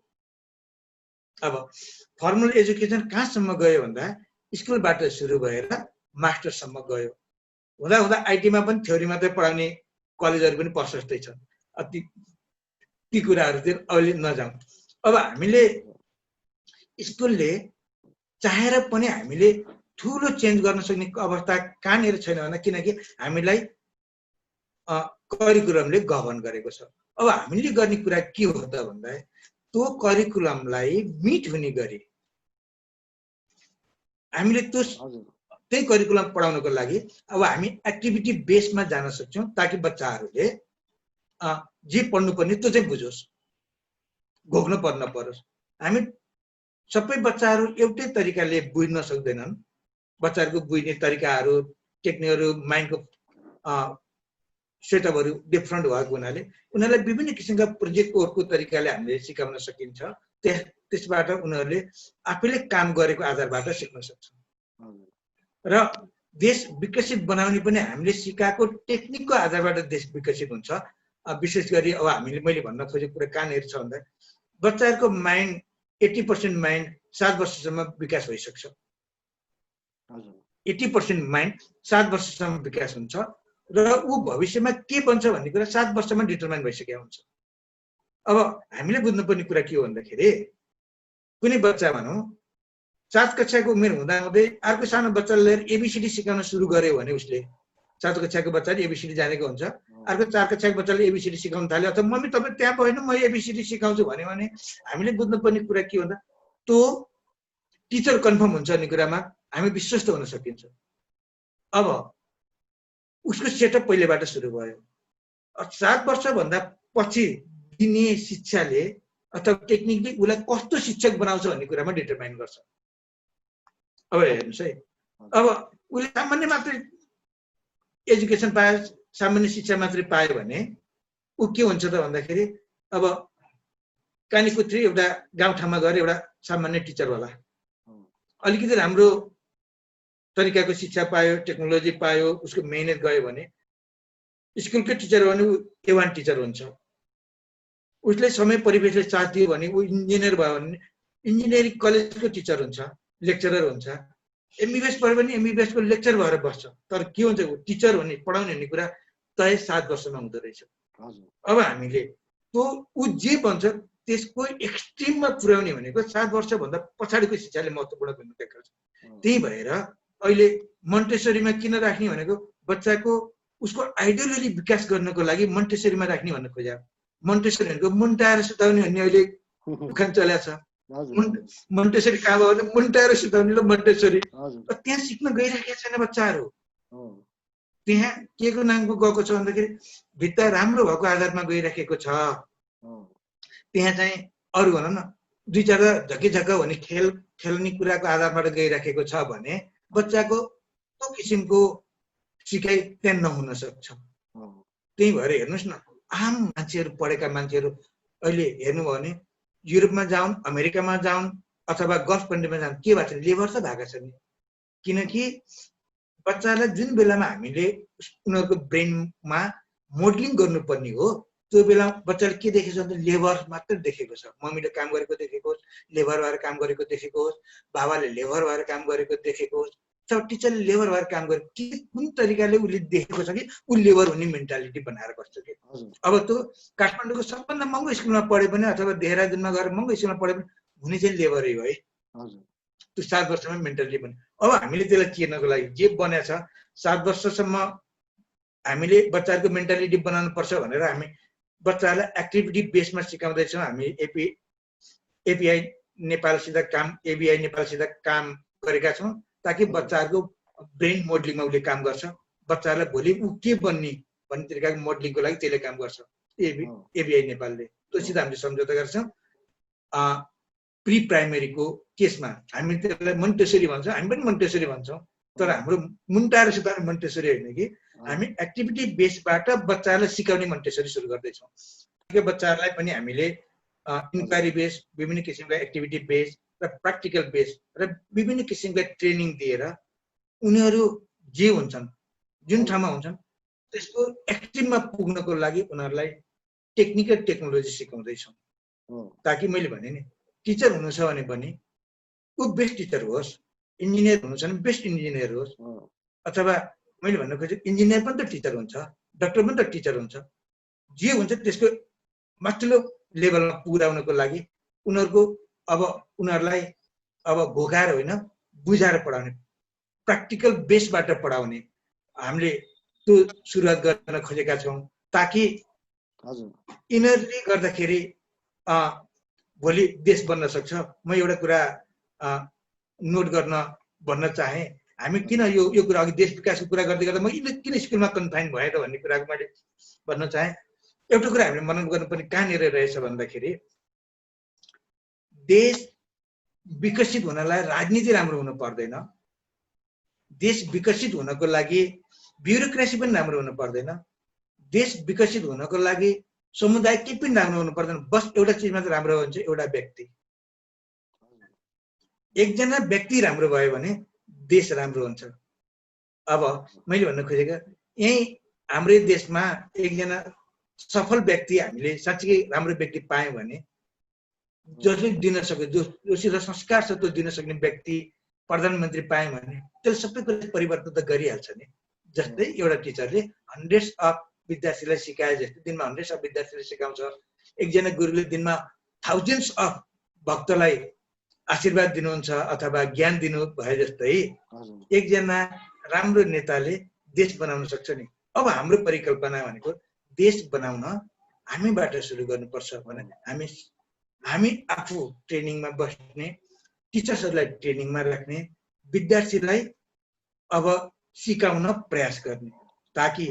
B: अब फर्मल एजुकेसन कहाँसम्म गयो भन्दा स्कुलबाट सुरु भएर मास्टरसम्म गयो। हुँदा हुँदा आइटीमा पनि थ्योरी मात्रै पढाउने कलेजहरू पनि प्रशस्तै छ। ती कुराहरू चाहिँ अहिले नजाउँ। अब हामीले स्कुलले चाहेर पनि हामीले ठुलो चेन्ज गर्न सक्ने अवस्था कहाँनिर छैन भन्दा किनकि हामीलाई करिकुलमले गभर्न गरेको छ। अब हामीले गर्ने कुरा के हो त भन्दा त्यो करिकुलमलाई मिट हुने गरी हामीले त्यही करिकुलम पढाउनको लागि अब हामी एक्टिभिटी बेसमा जान सक्छौँ ताकि बच्चाहरूले जे पढ्नुपर्ने त्यो चाहिँ बुझोस्, घोक्न पर्न परोस्। हामी सबै बच्चाहरू एउटै तरिकाले बुझ्न सक्दैनन्। बच्चाहरूको बुझ्ने तरिकाहरू, टेक्निकहरू, माइन्डको सेटअपहरू डिफ्रेन्ट भएको हुनाले उनीहरूलाई विभिन्न किसिमका प्रोजेक्ट वर्कको तरिकाले हामीले सिकाउन सकिन्छ। त्यसबाट उनीहरूले आफैले काम गरेको आधारबाट सिक्न सक्छन्। र देश विकसित बनाउने पनि हामीले सिकाएको टेक्निकको आधारबाट देश विकसित हुन्छ। विशेष गरी अब हामीले मैले भन्न खोजेको कुरा कहाँनिर छ भन्दा बच्चाहरूको माइन्ड 80% माइन्ड 7 वर्षसम्म विकास भइसक्छ। 80% माइन्ड 7 वर्षसम्म विकास हुन्छ र ऊ भविष्यमा के बन्छ भन्ने कुरा 7 वर्षमा डिटरमाइन भइसकेको हुन्छ। अब हामीले बुझ्नुपर्ने कुरा के हो भन्दाखेरि कुनै बच्चा भनौँ 7 कक्षाको उमेर हुँदा हुँदै अर्को सानो बच्चाले लिएर एबिसिडी सिकाउन सुरु गर्यो भने उसले 7 कक्षाको बच्चाले एबिसिडी जानेको हुन्छ, अर्को 4 कक्षाको बच्चाले एबिसिडी सिकाउन थाल्यो अथवा मम्मी तपाईँ त्यहाँ होइन म एबिसिडी सिकाउँछु भन्यो भने हामीले बुझ्नुपर्ने कुरा के भन्दा त्यो टिचर कन्फर्म हुन्छ भन्ने कुरामा हामी विश्वस्त हुन सकिन्छ। अब उसको सेटअप पहिलेबाट सुरु भयो। 7 वर्षभन्दा पछि दिने शिक्षाले अथवा टेक्निकले उसलाई कस्तो शिक्षक बनाउँछ भन्ने कुरामा डिटरमाइन गर्छ। अब हेर्नुहोस् है, अब उसले सामान्य मात्रै एजुकेसन पायो, सामान्य शिक्षा मात्रै पायो भने ऊ के हुन्छ त भन्दाखेरि अब कानीपुत्री एउटा गाउँठाउँमा गएर एउटा सामान्य टिचर होला, अलिकति राम्रो तरिकाको शिक्षा पायो, टेक्नोलोजी पायो, उसको मेहनत गयो भने स्कुलकै टिचर हो भने ऊ A1 टिचर हुन्छ। उसले समय परिवेशले साथ दियो भने ऊ इन्जिनियर भयो भने इन्जिनियरिङ कलेजको टिचर हुन्छ, लेक्चरर हुन्छ। एमबिबिएस पढ्यो भने एमबिबिएसको लेक्चर भएर बस्छ। तर के हुन्छ टिचर हुने पढाउने हुने कुरा तय 7 वर्षमा हुँदो रहेछ। अब हामीले त्यो ऊ जे भन्छ त्यसको एक्सट्रिममा पुर्याउने भनेको 7 वर्षभन्दा पछाडिको शिक्षाले महत्त्वपूर्ण भूमिका खेल्छ। त्यही भएर अहिले मन्टेसरीमा किन राख्ने भनेको बच्चाको उसको आइडियोलोजी विकास गर्नको लागि मन्टेसरीमा राख्ने भन्न खोज्या। मन्टेसरी भनेको मुन्टाएर सुताउने भन्ने अहिले उखान चलेको छ। मन्टेसरी कहाँ भयो भने मुन्टाएर सुताउने ल मन्टेसरी। त्यहाँ सिक्न गइरहेका छैन बच्चाहरू। त्यहाँ के को नामको गएको छ भन्दाखेरि भित्ता राम्रो भएको आधारमा गइराखेको छ। त्यहाँ चाहिँ अरू भनौँ न दुई चार झकेझक भने खेल्ने कुराको आधारबाट गइराखेको छ भने बच्चाको त्यो किसिमको सिकाइ त्यहाँ नहुन सक्छ। त्यही भएर हेर्नुहोस् न, आम मान्छेहरू, पढेका मान्छेहरू अहिले हेर्नुभयो भने युरोपमा जाउन्, अमेरिकामा जाउन् अथवा गल्फ कन्ट्रीमा जाउन्, के भएको छ, लेबर त भएको छ नि। किनकि बच्चालाई जुन बेलामा हामीले उनीहरूको ब्रेनमा मोडलिङ गर्नुपर्ने हो, त्यो बेला बच्चाले के देखेको छ भने लेबर मात्र देखेको छ। मम्मीले काम गरेको देखेको होस्, लेबर भएर काम गरेको देखेको होस्, बाबाले लेबर भएर काम गरेको देखेको होस्, अथवा टिचरले लेबर भएर काम गरेको, के कुन तरिकाले उसले देखेको छ कि ऊ लेबर हुने मेन्टालिटी बनाएर बस्छ कि। अब त्यो काठमाडौँको सबभन्दा महँगो स्कुलमा पढे पनि अथवा देहरादुनमा गएर महँगो स्कुलमा पढे पनि हुने चाहिँ लेबरै हो है। त्यो 7 वर्षमा मेन्टालिटी बन्यो। अब हामीले त्यसलाई चिर्नको लागि जे बनेको छ, 7 वर्षसम्म हामीले बच्चाहरूको मेन्टालिटी बनाउनु पर्छ भनेर हामी बच्चाहरूलाई एक्टिभिटी बेसमा सिकाउँदैछौँ। हामी एपिआई नेपालसित काम, एबिआई नेपालसित काम गरेका छौँ, ताकि बच्चाहरूको ब्रेन मोडलिङमा उसले काम गर्छ। बच्चाहरूलाई भोलि ऊ के बन्ने भन्ने तरिकाको मोडलिङको लागि त्यसले काम गर्छ, एबिआई नेपालले। त्योसित हामीले सम्झौता गर्छौँ। प्री प्राइमेरीको केसमा हामी त्यसलाई मोन्टेसरी भन्छौँ, हामी पनि मोन्टेसरी भन्छौँ, तर हाम्रो मुन्टाहरूसित मोन्टेसरी होइन कि हामी एक्टिभिटी बेसबाट बच्चाहरूलाई सिकाउने मोन्टेसरी सुरु गर्दैछौँ। त्यो बच्चाहरूलाई पनि हामीले इन्क्वायरी बेस, विभिन्न किसिमका एक्टिभिटी बेस र प्र्याक्टिकल बेस र विभिन्न किसिमका ट्रेनिङ दिएर उनीहरू जे हुन्छन्, जुन ठाउँमा हुन्छन्, त्यसको एक्सट्रिममा पुग्नको लागि उनीहरूलाई टेक्निकल टेक्नोलोजी सिकाउँदैछौँ। ताकि मैले भने नि, टिचर हुनु छ भने पनि ऊ बेस्ट टिचर होस्, इन्जिनियर हुनु छ भने बेस्ट इन्जिनियर होस्, अथवा मैले भन्न खोजेँ इन्जिनियर पनि त टिचर हुन्छ, डक्टर पनि त टिचर हुन्छ। जे हुन्छ त्यसको माथिल्लो लेभलमा पुर्याउनको लागि उनीहरूलाई अब घोकाएर होइन, बुझाएर पढाउने, प्र्याक्टिकल बेसबाट पढाउने हामीले त्यो सुरुवात गर्न खोजेका छौँ। ताकि यिनीहरूले गर्दाखेरि भोलि देश बन्न सक्छ। म एउटा कुरा नोट भन्न चाहेँ, हामी किन यो कुरा अघि देश विकासको कुरा गर्दै गर्दा म किन स्कुलमा कन्फाइन भएँ त भन्ने कुराको मैले भन्न चाहेँ। एउटा कुरा हामीले मनन गर्नुपर्ने कहाँनिर रहेछ भन्दाखेरि, देश विकसित हुनलाई राजनीति राम्रो हुनु पर्दैन, देश विकसित हुनको लागि ब्युरोक्रेसी पनि राम्रो हुनु पर्दैन, देश विकसित हुनको लागि समुदाय के पनि राम्रो हुनु पर्दैन। बस एउटा चिज मात्र राम्रो हुन्छ, एउटा व्यक्ति। एकजना व्यक्ति राम्रो भयो भने देश राम्रो हुन्छ। अब मैले भन्न खोजेको, यही हाम्रै देशमा एकजना सफल व्यक्ति हामीले साँच्चै राम्रो व्यक्ति पायौँ भने, जसले दिन सक्यो, जोसित संस्कार छ त्यो दिन सक्ने व्यक्ति प्रधानमन्त्री पायौँ भने त्यसले सबै कुरा परिवर्तन त गरिहाल्छ नि। जस्तै एउटा टिचरले हन्ड्रेड्स अफ विद्यार्थीलाई सिकाए जस्तै दिनमा हन्ड्रेड्स अफ विद्यार्थीले सिकाउँछ, एकजना गुरुले दिनमा थाउजन्ड्स अफ भक्तलाई आशीर्वाद दिनुहुन्छ अथवा ज्ञान दिनु भए जस्तै एकजना राम्रो नेताले देश बनाउन सक्छ नि। अब हाम्रो परिकल्पना भनेको देश बनाउन हामीबाट सुरु गर्नुपर्छ भने हामी आफू ट्रेनिङमा बस्ने, टिचर्सहरूलाई ट्रेनिङमा राख्ने, विद्यार्थीलाई अब सिकाउन प्रयास गर्ने, ताकि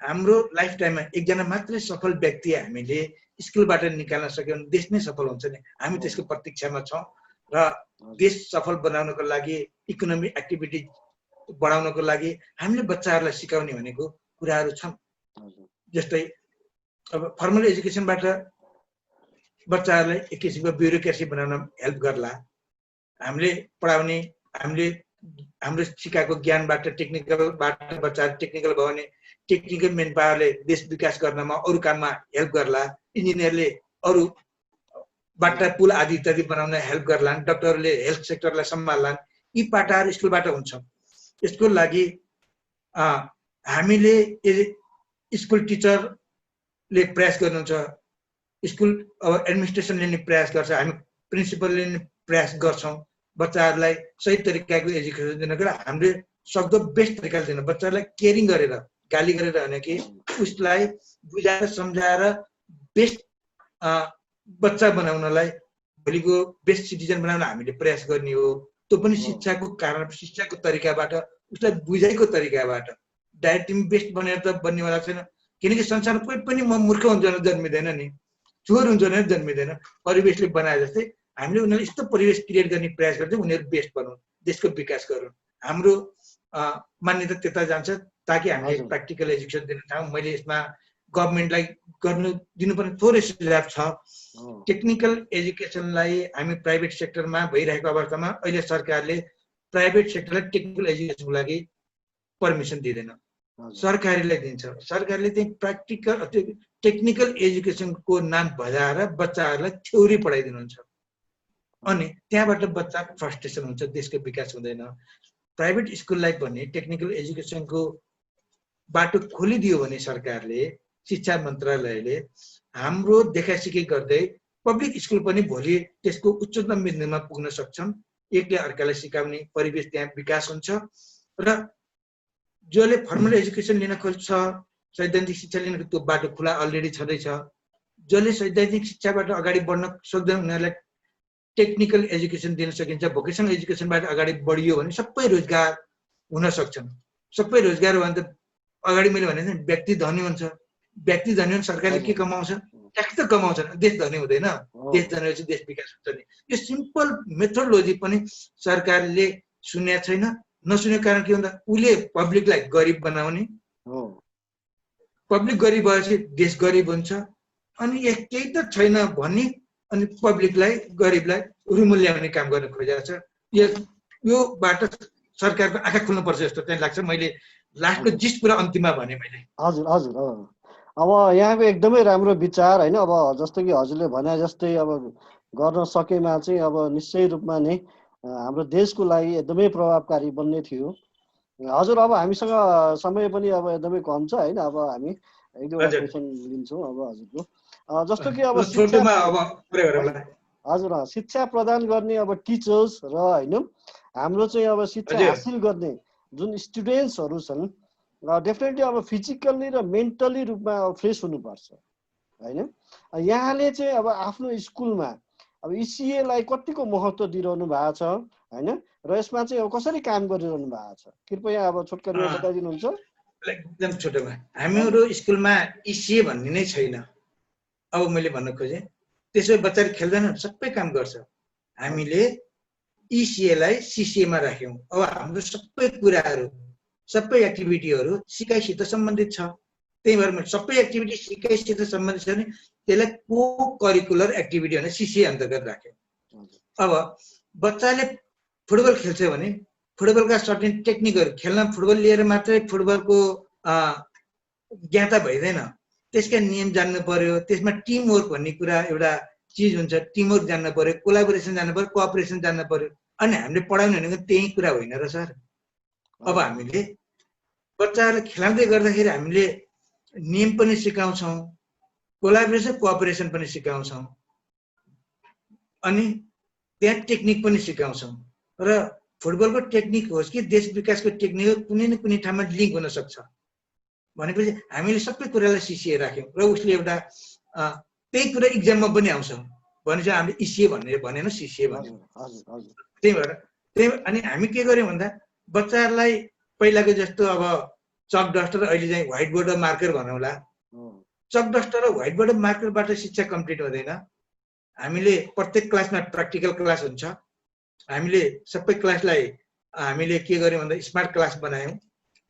B: हाम्रो लाइफ टाइममा एकजना मात्रै सफल व्यक्ति हामीले स्कुलबाट निकाल्न सक्यौँ भने देश नै सफल हुन्छ नि। हामी त्यसको प्रतीक्षामा छौँ र देश सफल बनाउनको लागि, इकोनोमिक एक्टिभिटी बढाउनको लागि हामीले बच्चाहरूलाई सिकाउने भनेको कुराहरू छन्। जस्तै अब फर्मल एजुकेसनबाट बच्चाहरूलाई एक किसिमको ब्युरोक्रेसी बनाउन हेल्प गर्ला, हामीले पढाउने, हाम्रो सिकाएको ज्ञानबाट, टेक्निकलबाट बच्चाहरू टेक्निकल भयो भने टेक्निकल मेन पावरले देश विकास गर्नमा, अरू काममा हेल्प गर्ला, इन्जिनियरले अरू बाटा पुल आदि इत्यादि बनाउन हेल्प गर्लान्, डक्टरले हेल्थ सेक्टरलाई सम्हाल्लान्। यी पाटाहरू स्कुलबाट हुन्छ। यसको लागि हामीले स्कुल टिचरले प्रयास गर्नुहुन्छ, स्कुल अब एडमिनिस्ट्रेसनले नि प्रयास गर्छ, हामी प्रिन्सिपलले नि प्रयास गर्छौँ बच्चाहरूलाई सही तरिकाको एजुकेसन दिनको लागि। हामीले सक्दो बेस्ट तरिकाले दिनु, बच्चालाई केयरिङ गरेर, गाली गरेर होइन कि उसलाई बुझाएर सम्झाएर बेस्ट बच्चा बनाउनलाई, भोलिको बेस्ट सिटिजन बनाउन हामीले प्रयास गर्ने हो। त्यो पनि शिक्षाको कारण, शिक्षाको तरिकाबाट, उसलाई बुझाइको तरिकाबाट। डाइरेक्ट तिमी बेस्ट बनेर त बन्नेवाला छैन, किनकि संसारमा कोही पनि म मूर्ख हुन्छ भने जन्मिँदैन नि, चोर हुन्छ भने जन्मिँदैन। परिवेशले बनाए जस्तै हामीले उनीहरूले यस्तो परिवेश क्रिएट गर्ने प्रयास गर्छौँ उनीहरू बेस्ट बनुन्, देशको विकास गरून्। हाम्रो मान्यता त्यता जान्छ ताकि हामीले प्र्याक्टिकल एजुकेसन दिन चाहौँ। मैले यसमा गभर्मेन्टलाई गर्नु दिनुपर्ने थोरै सुझाव छ। टेक्निकल एजुकेसनलाई हामी प्राइभेट सेक्टरमा भइरहेको अवस्थामा अहिले सरकारले प्राइभेट सेक्टरलाई टेक्निकल एजुकेसनको लागि पर्मिसन दिँदैन, सरकारीलाई दिन्छ। सरकारले चाहिँ प्र्याक्टिकल टेक्निकल एजुकेसनको नाम बजाएर बच्चाहरूलाई थ्योरी पढाइदिनुहुन्छ अनि त्यहाँबाट बच्चा फ्रस्ट्रेसन हुन्छ, देशको विकास हुँदैन। प्राइभेट स्कुललाई पनि टेक्निकल एजुकेसनको बाटो खोलिदियो भने सरकारले, शिक्षा मन्त्रालयले हाम्रो देखासिकी गर्दै पब्लिक स्कुल पनि भोलि त्यसको उच्चतम बिन्दुमा पुग्न सक्छन्। एकले अर्कालाई सिकाउने परिवेश त्यहाँ विकास हुन्छ र जसले फर्मल एजुकेसन लिन खोज्छ, सैद्धान्तिक शिक्षा लिनको त्यो बाटो खुला अलरेडी छँदैछ। जसले सैद्धान्तिक शिक्षाबाट अगाडि बढ्न सक्दैन उनीहरूलाई टेक्निकल एजुकेसन दिन सकिन्छ। भोकेसनल एजुकेसनबाट अगाडि बढियो भने सबै रोजगार हुन सक्छन्। सबै रोजगार हो भने त अगाडि मैले भने व्यक्ति धनी हुन्छ। व्यक्ति धनी भने सरकारले के कमाउँछ? ट्याक्स त कमाउँछ, देश धनी हुँदैन। देश धनी भएपछि देश विकास हुन्छ नि। यो सिम्पल मेथोडोलोजी पनि सरकारले सुनेको छैन। नसुनेको कारण के भन्दा उसले पब्लिकलाई गरिब बनाउने, पब्लिक गरिब भएपछि देश गरिब हुन्छ अनि केही त छैन भन्ने अनि पब्लिकलाई गरिबलाई रुमुल्याउने काम गर्न खोजेको छ। यो बाटो सरकारको आँखा खुल्नुपर्छ जस्तो चाहिँ लाग्छ। मैले लास्टको जिस्ट पुरा अन्तिममा भने मैले।
A: हजुर हजुर अब यहाँको एकदमै राम्रो विचार होइन। अब जस्तो कि हजुरले भने जस्तै अब गर्न सकेमा चाहिँ अब निश्चय रूपमा नै हाम्रो देशको लागि एकदमै प्रभावकारी बन्ने थियो। हजुर अब हामीसँग समय पनि अब एकदमै कम छ होइन। अब हामी एक दुईवटा क्वेसन लिन्छौँ अब हजुरको। जस्तो कि अब हजुर शिक्षा प्रदान गर्ने अब टिचर्स र होइन हाम्रो चाहिँ अब शिक्षा हासिल गर्ने जुन स्टुडेन्ट्सहरू छन् डेफिनेटली अब फिजिकल्ली र मेन्टली रूपमा फ्रेस हुनुपर्छ होइन। यहाँले चाहिँ अब आफ्नो स्कुलमा अब इसिएलाई कतिको महत्त्व दिइरहनु भएको छ होइन र यसमा चाहिँ अब कसरी काम गरिरहनु भएको छ कृपया अब छोटकरीमा बताइदिनुहुन्छ।
B: एकदम छोटोमा हाम्रो स्कुलमा इसिए भन्ने नै छैन। अब मैले भन्न खोजेँ त्यसो बच्चाले खेल्दैन, सबै काम गर्छ। हामीले इसिएलाई सिसिएमा राख्यौँ। अब हाम्रो सबै कुराहरू सबै एक्टिभिटीहरू सिकाइसित सम्बन्धित छ। त्यही भएर सबै एक्टिभिटी सिकाइसित सम्बन्धित छ भने त्यसलाई को करिकुलर एक्टिभिटी भनेर सिसिए अन्तर्गत राख्यौँ। अब बच्चाले फुटबल खेल्छ भने फुटबलका सर्टेन टेक्निकहरू, खेल्न फुटबल लिएर मात्रै फुटबलको ज्ञाता भइँदैन। त्यसका नियम जान्नु पर्यो, त्यसमा टिमवर्क भन्ने कुरा एउटा चिज हुन्छ। टिमवर्क जान्नु पर्यो, कोलाबोरेसन जान्नु पर्यो, कोअपरेसन जान्नु पर्यो। अनि हामीले पढाउने भनेको त्यही कुरा होइन र सर। अब हामीले बच्चाहरूलाई खेलाउँदै गर्दाखेरि हामीले नियम पनि सिकाउँछौँ, कोलाबोरेसन कोअपरेसन पनि सिकाउँछौँ अनि त्यहाँ टेक्निक पनि सिकाउँछौँ। र फुटबलको टेक्निक होस् कि देश विकासको टेक्निक हो, कुनै न कुनै ठाउँमा लिङ्क हुन सक्छ। भनेपछि हामीले सबै कुरालाई सिसिए राख्यौँ र उसले एउटा त्यही कुरा इक्जाममा पनि आउँछ भनेपछि हामीले इसिए भनेन सिसिए भन्यौँ। त्यही भएर अनि हामी के गर्यौँ भन्दा बच्चाहरूलाई पहिलाको जस्तो अब चक डस्टर अहिले चाहिँ व्हाइट बोर्ड र मार्कर भनौँला। चक डस्टर र व्हाइट बोर्ड र मार्करबाट शिक्षा कम्प्लिट हुँदैन। हामीले प्रत्येक क्लासमा प्र्याक्टिकल क्लास हुन्छ। हामीले सबै क्लासलाई हामीले के गर्यौँ भन्दा स्मार्ट क्लास बनायौँ।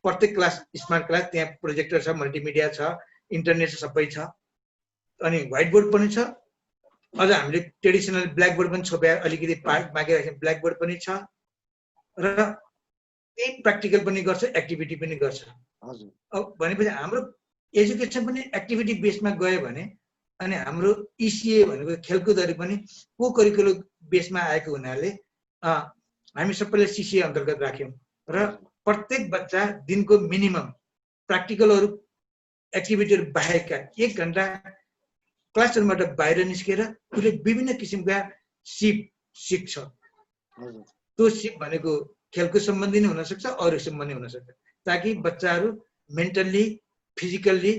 B: प्रत्येक क्लास स्मार्ट क्लास, त्यहाँ प्रोजेक्टर छ, मल्टिमिडिया छ, इन्टरनेट सबै छ अनि व्हाइट बोर्ड पनि छ। अझ हामीले ट्रेडिसनल ब्ल्याक बोर्ड पनि छोपे अलिकति बाँकी राख्यौँ, ब्ल्याक बोर्ड पनि छ र त्यही प्र्याक्टिकल पनि गर्छ, एक्टिभिटी पनि गर्छ। अब भनेपछि हाम्रो एजुकेसन पनि एक्टिभिटी बेसमा गयो भने अनि हाम्रो इसिए भनेको खेलकुदहरू पनि को करिकुलर बेसमा आएको हुनाले हामी सबैले सिसिए अन्तर्गत राख्यौँ र प्रत्येक बच्चा दिनको मिनिमम प्र्याक्टिकलहरू एक्टिभिटीहरू बाहेकका 1 घन्टा क्लासरुमबाट बाहिर निस्केर उसले विभिन्न किसिमका सिप सिक्छ। त्यो सिप भनेको खेलकुद सम्बन्धी नै हुनसक्छ, अरू सम्बन्धी हुनसक्छ, ताकि बच्चाहरू मेन्टल्ली फिजिकल्ली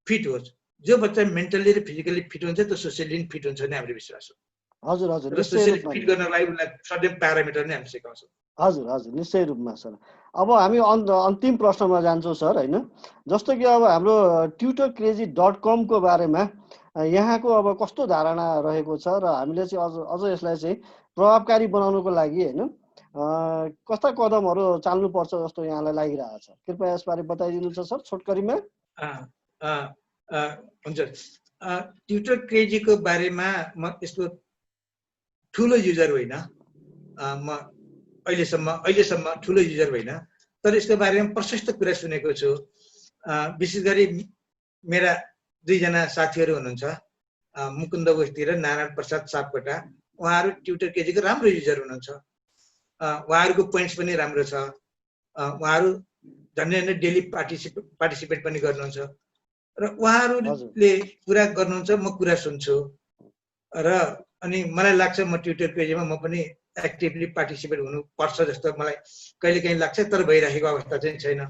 B: फिट होस्। जो बच्चा मेन्टल्ली र फिजिकल्ली फिट हुन्छ त्यो सोसियल्ली फिट हुन्छ भन्ने हाम्रो विश्वास हो।
A: हजुर हजुर
B: र सोसियल्ली फिट गर्नलाई उसलाई सर्टेन प्यारामिटर नै हामी सिकाउँछौँ।
A: हजुर हजुर निश्चय रूपमा सर। अब हामी अन्तिम प्रश्नमा जान्छौँ सर होइन। जस्तो कि अब हाम्रो tutorcrazy.com को बारेमा यहाँको अब कस्तो धारणा रहेको छ र हामीले चाहिँ अझ यसलाई चाहिँ प्रभावकारी बनाउनको लागि होइन कस्ता कदमहरू चाल्नुपर्छ जस्तो यहाँलाई लागिरहेछ? कृपया यसबारे बताइदिनुहुन्छ सर छोटकरीमा।
B: हुन्छ। ट्विटर क्रेजीको बारेमा म यस्तो ठुलो युजर होइन, म अहिलेसम्म ठुलो युजर होइन, तर यसको बारेमा प्रशस्त कुरा सुनेको छु। विशेष गरी मेरा दुईजना साथीहरू हुनुहुन्छ, मुकुन्द बस्ती र नारायण प्रसाद सापकोटा। उहाँहरू ट्विटर क्रेजीको राम्रो युजर हुनुहुन्छ। उहाँहरूको पोइन्ट्स पनि राम्रो छ। उहाँहरू झन्डै डेली पार्टिसिपेट पनि गर्नुहुन्छ र उहाँहरूले कुरा गर्नुहुन्छ, म कुरा सुन्छु र अनि मलाई लाग्छ म ट्विटर पेजमा म पनि एक्टिभली पार्टिसिपेट हुनुपर्छ जस्तो मलाई कहिलेकाहीँ लाग्छ, तर भइरहेको अवस्था चाहिँ छैन।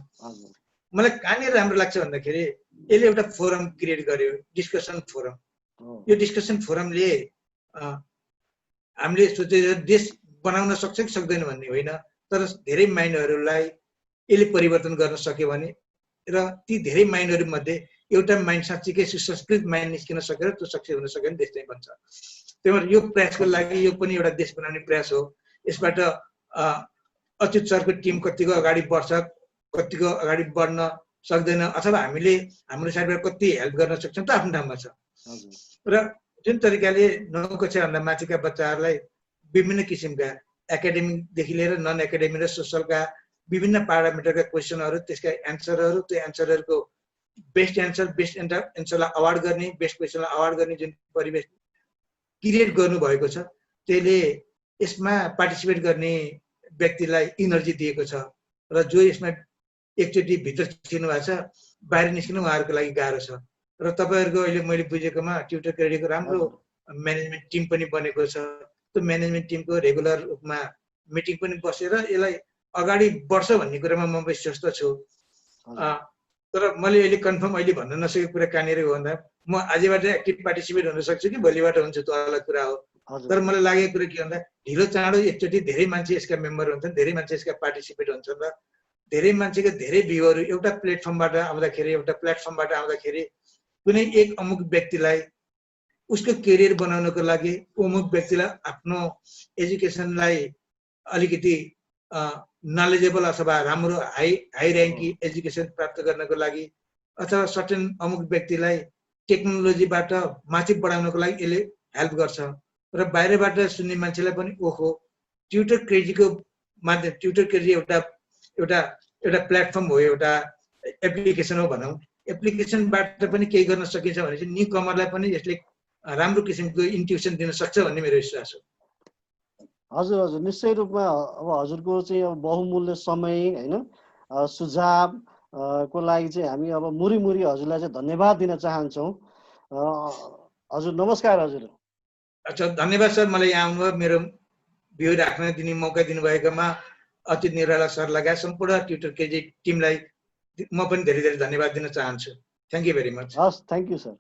B: मलाई कहाँनिर राम्रो लाग्छ भन्दाखेरि यसले एउटा फोरम क्रिएट गर्यो, डिस्कसन फोरम। यो डिस्कसन फोरमले हामीले सोचेर देश बनाउन सक्छ कि सक्दैन भन्ने होइन, तर धेरै माइन्डहरूलाई यसले परिवर्तन गर्न सक्यो भने र ती धेरै माइन्डहरू मध्ये एउटा माइन्ड साँच्चीकै सुसंस्कृत माइन्ड निस्किन सकेर त्यो सक्सेस हुन सक्यो भने देश चाहिँ बन्छ। त्यही भएर यो प्रयासको लागि यो पनि एउटा देश बनाउने प्रयास हो। यसबाट अच्युत सरको टिम कतिको अगाडि बढ्छ, कतिको अगाडि बढ्न सक्दैन, अथवा हामीले हाम्रो साइडबाट कति हेल्प गर्न सक्छौँ त आफ्नो ठाउँमा छ। र जुन तरिकाले 9 कक्षाभन्दा माथिका बच्चाहरूलाई विभिन्न किसिमका एकाडेमिकदेखि लिएर नन एकाडेमिक र सोसलका विभिन्न पारामिटरका क्वेसनहरू, त्यसका एन्सरहरू, त्यो एन्सरहरूको बेस्ट एन्सरलाई अवार्ड गर्ने, बेस्ट क्वेसनलाई अवार्ड गर्ने जुन परिवेश क्रिएट गर्नुभएको छ, त्यसले यसमा पार्टिसिपेट गर्ने व्यक्तिलाई इनर्जी दिएको छ र जो यसमा एकचोटि भित्र छिर्नु भएको छ बाहिर निस्किनु उहाँहरूको लागि गाह्रो छ। र तपाईँहरूको अहिले मैले बुझेकोमा ट्विटर क्रेडीको राम्रो म्यानेजमेन्ट टिम पनि बनेको छ। त्यो म्यानेजमेन्ट टिमको रेगुलर रूपमा मिटिङ पनि बसेर यसलाई अगाडि बढ्छ भन्ने कुरामा म विश्वस्त छु। तर मैले अहिले कन्फर्म अहिले भन्न नसकेको कुरा कहाँनिर हो भन्दा म आजबाट एक्टिभ पार्टिसिपेट हुन सक्छु कि भोलिबाट हुन्छ त्यो अलग कुरा हो। तर मलाई लागेको कुरा के भन्दा ढिलो चाँडो एकचोटि धेरै मान्छे यसका मेम्बर हुन्छन्, धेरै मान्छे यसका पार्टिसिपेट हुन्छन् र धेरै मान्छेको धेरै भ्यूहरू एउटा प्लेटफर्मबाट आउँदाखेरि कुनै एक अमुक व्यक्तिलाई उसको करियर बनाउनको लागि अमुक व्यक्तिलाई आफ्नो एजुकेसनलाई अलिकति नलेजेबल अथवा राम्रो हाई र्याङ्क एजुकेसन प्राप्त गर्नको लागि अथवा सर्टेन अमुक व्यक्तिलाई टेक्नोलोजीबाट माथि बढाउनको लागि यसले हेल्प गर्छ। र बाहिरबाट सुन्ने मान्छेलाई पनि ओहो ट्विटर क्रेजीको माध्यम, ट्विटर क्रेजी एउटा प्लेटफर्म हो, एउटा एप्लिकेसन हो भनौँ, एप्लिकेसनबाट पनि केही गर्न सकिन्छ भने चाहिँ न्यू कमरलाई पनि यसले राम्रो किसिमको इन्ट्युसन दिन सक्छ भन्ने मेरो विश्वास हो।
A: हजुर निश्चय रूपमा अब हजुरको चाहिँ अब बहुमूल्य समय होइन सुझाव को लागि चाहिँ हामी अब मुरी हजुरलाई चाहिँ धन्यवाद दिन चाहन्छौँ। हजुर नमस्कार। हजुर
B: अच्छा, धन्यवाद सर, मलाई यहाँ आउनुभयो, मेरो भ्यू राख्न दिने मौका दिनुभएकोमा अच्युत निराला सर लगायत सम्पूर्ण ट्विटर क्रेजी टिमलाई म पनि धेरै धेरै धन्यवाद दिन चाहन्छु। Thank you very much.
A: हस्, थ्याङ्क यू सर।